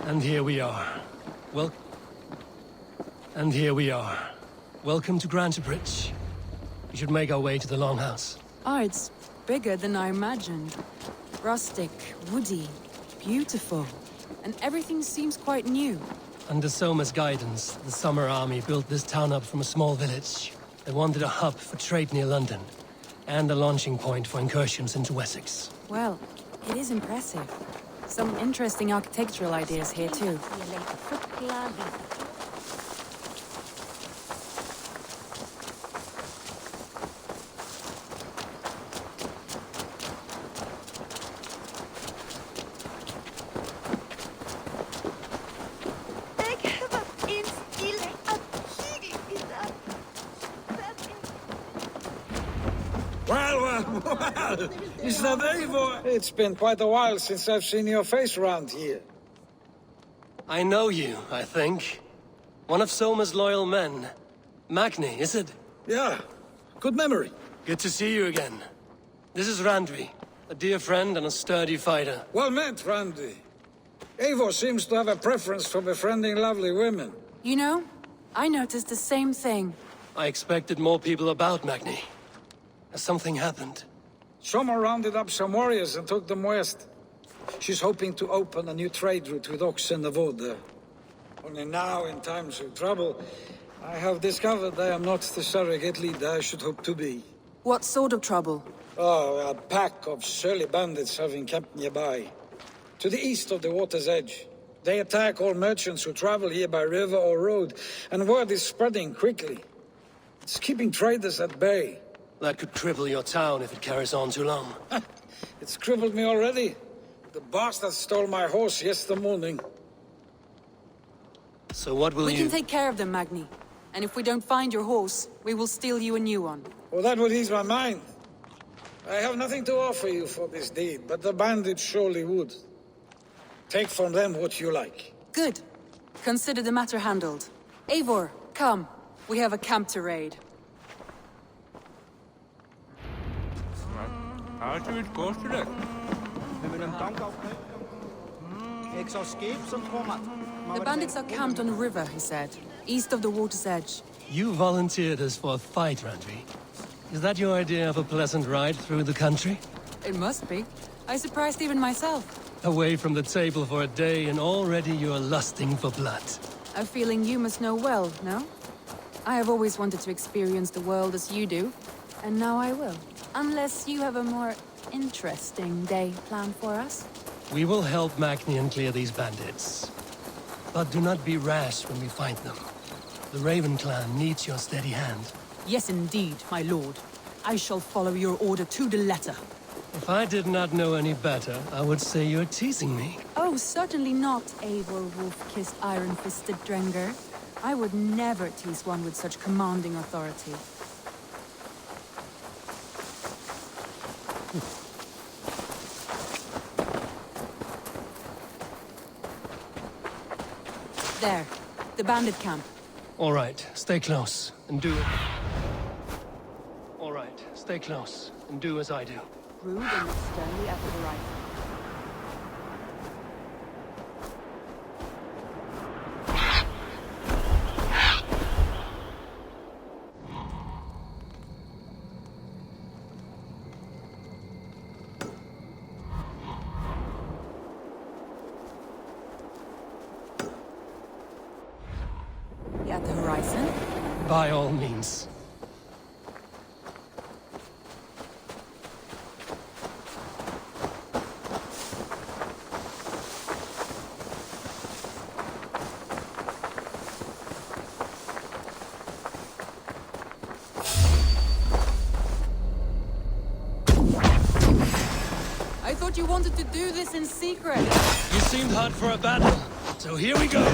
Speaker 3: And here we are. And here we are. Welcome to Grantebridge. We should make our way to the Longhouse.
Speaker 16: Oh, it's bigger than I imagined. Rustic, woody, beautiful. And everything seems quite new.
Speaker 3: Under Soma's guidance, the Summer Army built this town up from a small village. They wanted a hub for trade near London, and a launching point for incursions into Wessex.
Speaker 16: Well, it is impressive. Some interesting architectural ideas here, too.
Speaker 17: Well, is that Eivor? It's been quite a while since I've seen your face around here.
Speaker 3: I know you, I think. One of Soma's loyal men. Magni, is it?
Speaker 17: Yeah, good memory.
Speaker 3: Good to see you again. This is Randvi, a dear friend and a sturdy fighter.
Speaker 17: Well met, Randvi. Eivor seems to have a preference for befriending lovely women.
Speaker 16: You know, I noticed the same thing.
Speaker 3: I expected more people about Magni. Has something happened?
Speaker 17: Soma rounded up some warriors and took them west. She's hoping to open a new trade route with Oxen and Voda. Only now, in times of trouble, I have discovered I am not the surrogate leader I should hope to be.
Speaker 16: What sort of trouble?
Speaker 17: Oh, a pack of surly bandits have encamped nearby. To the east of the water's edge. They attack all merchants who travel here by river or road, and word is spreading quickly. It's keeping traders at bay.
Speaker 3: That could cripple your town if it carries on too long.
Speaker 17: It's crippled me already. The bastard stole my horse yesterday morning.
Speaker 3: So what will
Speaker 16: We
Speaker 3: you...
Speaker 16: can take care of them, Magni. And if we don't find your horse, we will steal you a new one.
Speaker 17: Well, that would ease my mind. I have nothing to offer you for this deed, but the bandits surely would. Take from them what you like.
Speaker 16: Good. Consider the matter handled. Eivor, come. We have a camp to raid. The bandits are camped on a river, he said, east of the water's edge.
Speaker 3: You volunteered us for a fight, Randvi. Is that your idea of a pleasant ride through the country?
Speaker 16: It must be. I surprised even myself.
Speaker 3: Away from the table for a day and already you're lusting for blood.
Speaker 16: A feeling you must know well, no? I have always wanted to experience the world as you do, and now I will. Unless you have a more interesting day planned for us.
Speaker 3: We will help Magnian clear these bandits. But do not be rash when we find them. The Raven clan needs your steady hand.
Speaker 16: Yes, indeed, my lord. I shall follow your order to the letter.
Speaker 3: If I did not know any better, I would say you're teasing me.
Speaker 16: Oh, certainly not, Eivor wolf-kissed iron-fisted Drenger. I would never tease one with such commanding authority. There, the bandit camp.
Speaker 3: All right, stay close, and do it. All right, stay close, and do as I do.
Speaker 16: Rude and sternly at the horizon. At the horizon?
Speaker 3: By all means.
Speaker 16: I thought you wanted to do this in secret.
Speaker 3: You seemed hot for a battle, so here we go.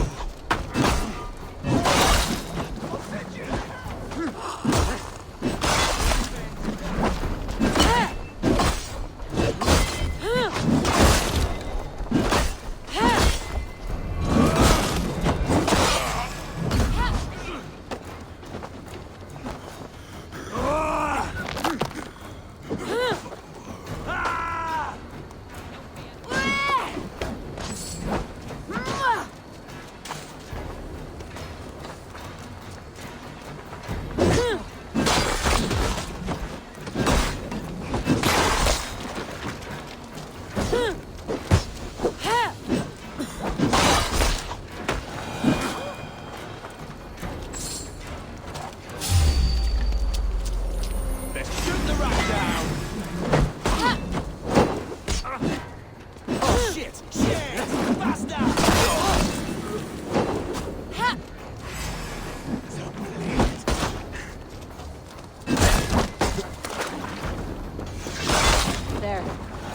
Speaker 16: There.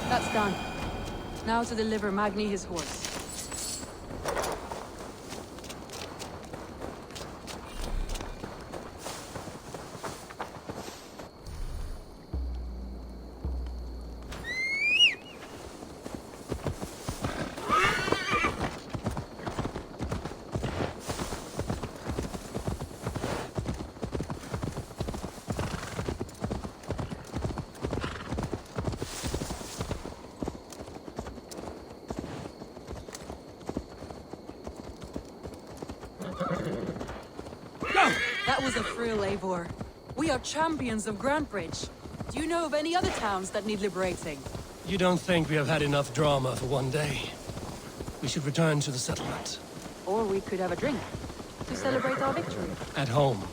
Speaker 16: That's done. Now to deliver Magni his horse. That was a thrill, Eivor. We are champions of Grantbridge. Do you know of any other towns that need liberating?
Speaker 3: You don't think we have had enough drama for one day? We should return to the settlement.
Speaker 16: Or we could have a drink to celebrate our victory.
Speaker 3: At home.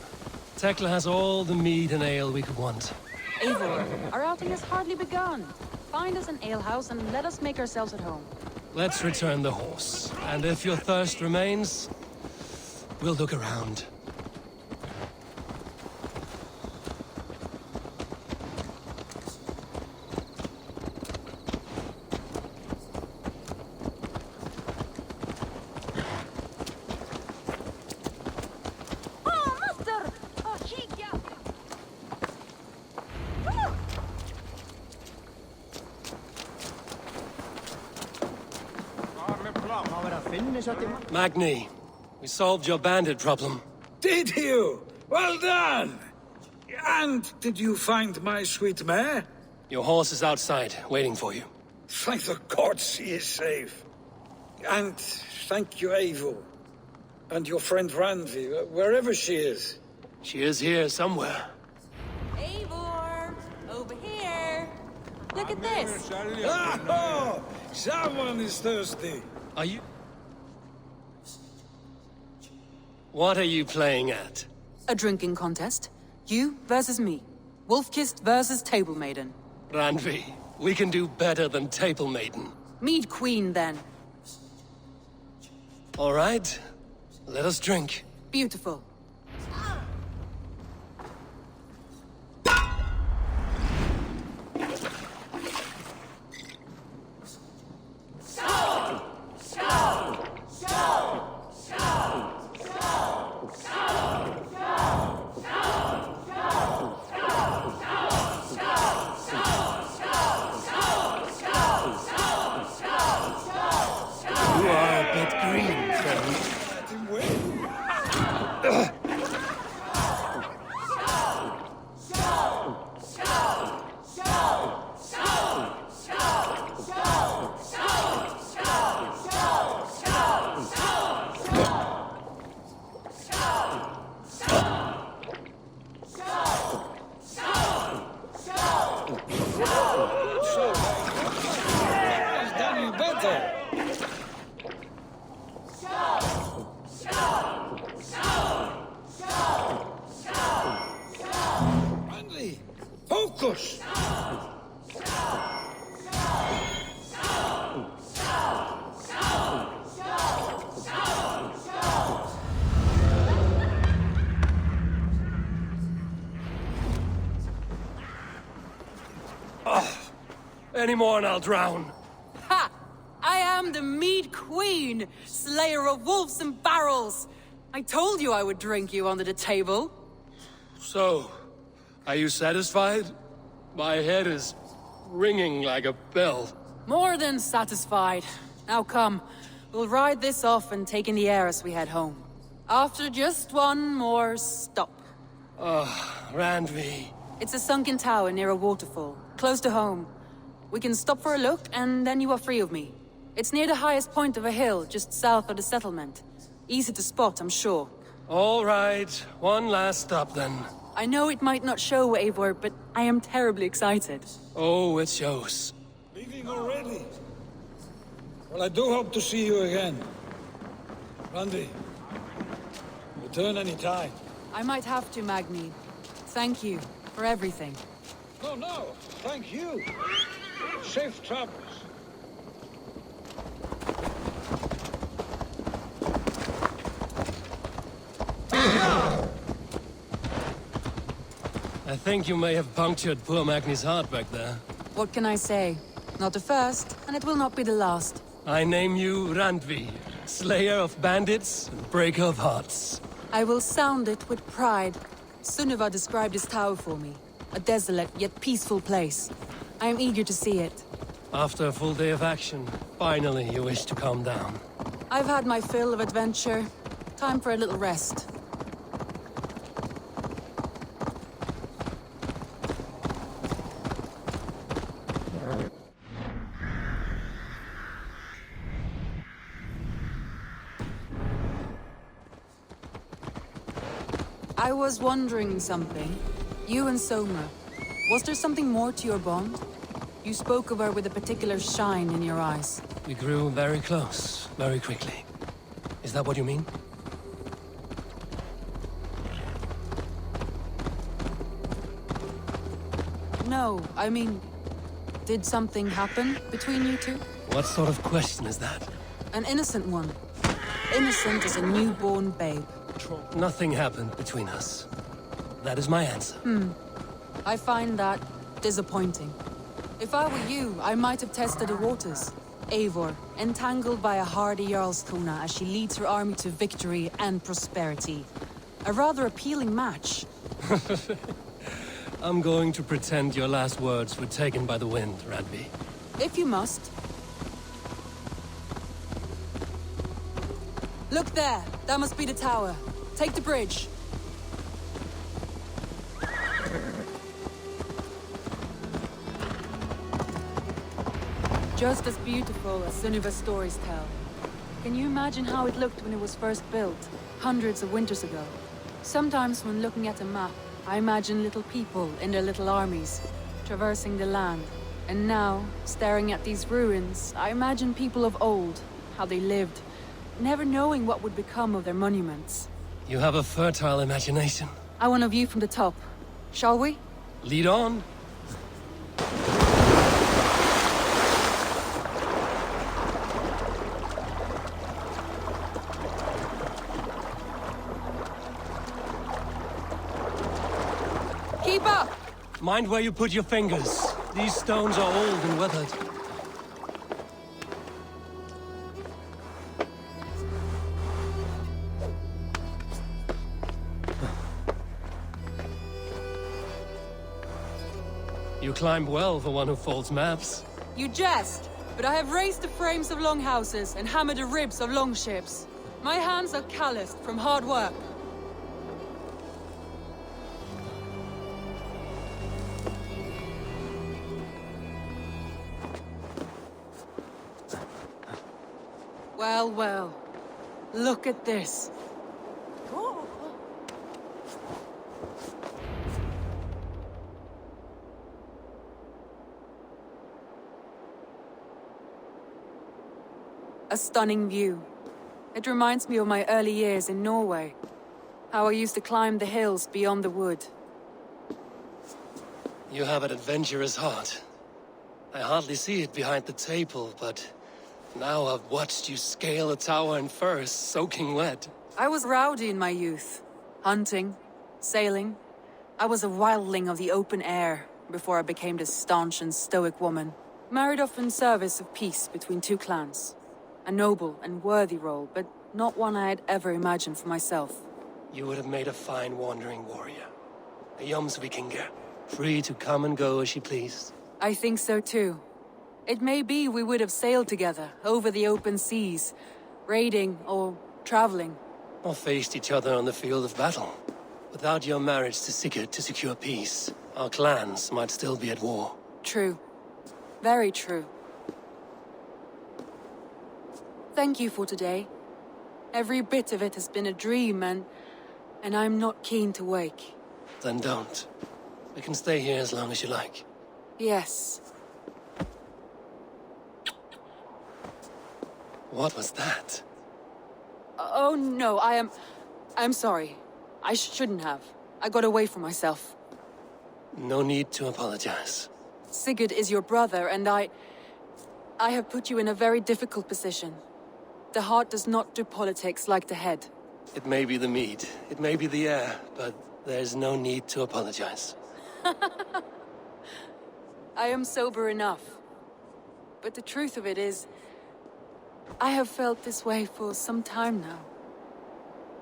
Speaker 3: Tekla has all the mead and ale we could want.
Speaker 16: Eivor, our outing has hardly begun. Find us an alehouse and let us make ourselves at home.
Speaker 3: Let's return the horse. And if your thirst remains, we'll look around.
Speaker 8: Oh, master!
Speaker 3: Magni, we solved your bandit problem.
Speaker 17: Did you? Well done! And did you find my sweet mare?
Speaker 3: Your horse is outside, waiting for you.
Speaker 17: Thank the gods he is safe. And thank you, Eivor. And your friend Randvi, wherever she is.
Speaker 3: She is here somewhere.
Speaker 16: Eivor! Over here! Look at this!
Speaker 17: Oh, someone is thirsty.
Speaker 3: Are you... What are you playing at?
Speaker 16: A drinking contest. You versus me. Wolf-kissed versus Table Maiden.
Speaker 3: Randvi, we can do better than Table Maiden.
Speaker 16: Mead Queen, then.
Speaker 3: All right. Let us drink.
Speaker 16: Beautiful.
Speaker 3: You are a bit green, friend.
Speaker 17: Has done you better. Randy, focus!
Speaker 3: Any more and I'll drown.
Speaker 16: Ha! I am the Mead Queen, slayer of wolves and barrels. I told you I would drink you under the table.
Speaker 3: So, are you satisfied? My head is ringing like a bell.
Speaker 16: More than satisfied. Now come, we'll ride this off and take in the air as we head home. After just one more stop.
Speaker 3: Randvi.
Speaker 16: It's a sunken tower near a waterfall, close to home. We can stop for a look, and then you are free of me. It's near the highest point of a hill, just south of the settlement. Easy to spot, I'm sure.
Speaker 3: All right, one last stop then.
Speaker 16: I know it might not show, Eivor, but I am terribly excited.
Speaker 3: Oh, it shows.
Speaker 17: Leaving already? Well, I do hope to see you again. Randy, return any time.
Speaker 16: I might have to, Magni. Thank you for everything.
Speaker 17: No, thank you. Safe travels.
Speaker 3: I think you may have punctured poor Magni's heart back there.
Speaker 16: What can I say? Not the first, and it will not be the last.
Speaker 3: I name you Randvi, slayer of bandits and breaker of hearts.
Speaker 16: I will sound it with pride. Sunniva described this tower for me. A desolate yet peaceful place. I am eager to see it.
Speaker 3: After a full day of action, finally you wish to calm down.
Speaker 16: I've had my fill of adventure. Time for a little rest. I was wondering something. You and Soma, was there something more to your bond? You spoke of her with a particular shine in your eyes.
Speaker 3: We grew very close, very quickly. Is that what you mean?
Speaker 16: No, I mean, did something happen between you two?
Speaker 3: What sort of question is that?
Speaker 16: An innocent one. Innocent as a newborn babe.
Speaker 3: Nothing happened between us. That is my answer.
Speaker 16: I find that disappointing. If I were you, I might have tested the waters. Eivor, entangled by a hardy Jarlskona as she leads her army to victory and prosperity. A rather appealing match.
Speaker 3: I'm going to pretend your last words were taken by the wind, Randvi.
Speaker 16: If you must. Look there. That must be the tower. Take the bridge. Just as beautiful as Sunniva's stories tell. Can you imagine how it looked when it was first built, hundreds of winters ago? Sometimes when looking at a map, I imagine little people in their little armies, traversing the land. And now, staring at these ruins, I imagine people of old, how they lived, never knowing what would become of their monuments.
Speaker 3: You have a fertile imagination.
Speaker 16: I want a view from the top. Shall we?
Speaker 3: Lead on.
Speaker 16: Keep up!
Speaker 3: Mind where you put your fingers. These stones are old and weathered. You climb well for one who folds maps.
Speaker 16: You jest, but I have raised the frames of longhouses and hammered the ribs of longships. My hands are calloused from hard work. Well, well. Look at this. A stunning view. It reminds me of my early years in Norway. How I used to climb the hills beyond the wood.
Speaker 3: You have an adventurous heart. I hardly see it behind the table, but now I've watched you scale a tower in furs, soaking wet.
Speaker 16: I was rowdy in my youth. Hunting, sailing. I was a wildling of the open air before I became this staunch and stoic woman. Married off in service of peace between two clans. A noble and worthy role, but not one I had ever imagined for myself.
Speaker 3: You would have made a fine wandering warrior. A Jomsvikinger, free to come and go as she pleased.
Speaker 16: I think so too. It may be we would have sailed together, over the open seas, raiding or traveling.
Speaker 3: Or faced each other on the field of battle. Without your marriage to Sigurd to secure peace, our clans might still be at war.
Speaker 16: True. Very true. Thank you for today. Every bit of it has been a dream, and I'm not keen to wake.
Speaker 3: Then don't. We can stay here as long as you like.
Speaker 16: Yes.
Speaker 3: What was that?
Speaker 16: Oh no, I'm sorry. I shouldn't have. I got away from myself.
Speaker 3: No need to apologize.
Speaker 16: Sigurd is your brother, and I have put you in a very difficult position. The heart does not do politics like the head.
Speaker 3: It may be the mead, it may be the air, but there's no need to apologize.
Speaker 16: I am sober enough. But the truth of it is, I have felt this way for some time now.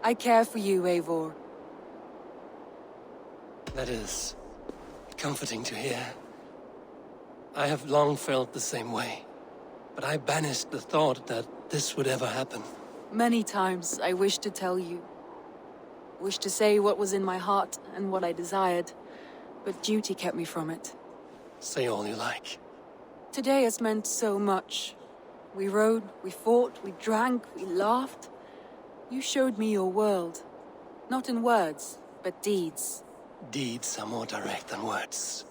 Speaker 16: I care for you, Eivor.
Speaker 3: That is comforting to hear. I have long felt the same way, but I banished the thought that this would ever happen.
Speaker 16: Many times I wished to tell you. Wished to say what was in my heart and what I desired, but duty kept me from it.
Speaker 3: Say all you like.
Speaker 16: Today has meant so much. We rode, we fought, we drank, we laughed. You showed me your world. Not in words, but deeds.
Speaker 3: Deeds are more direct than words.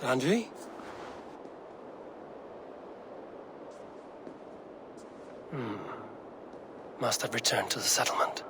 Speaker 3: Andri? Must have returned to the settlement.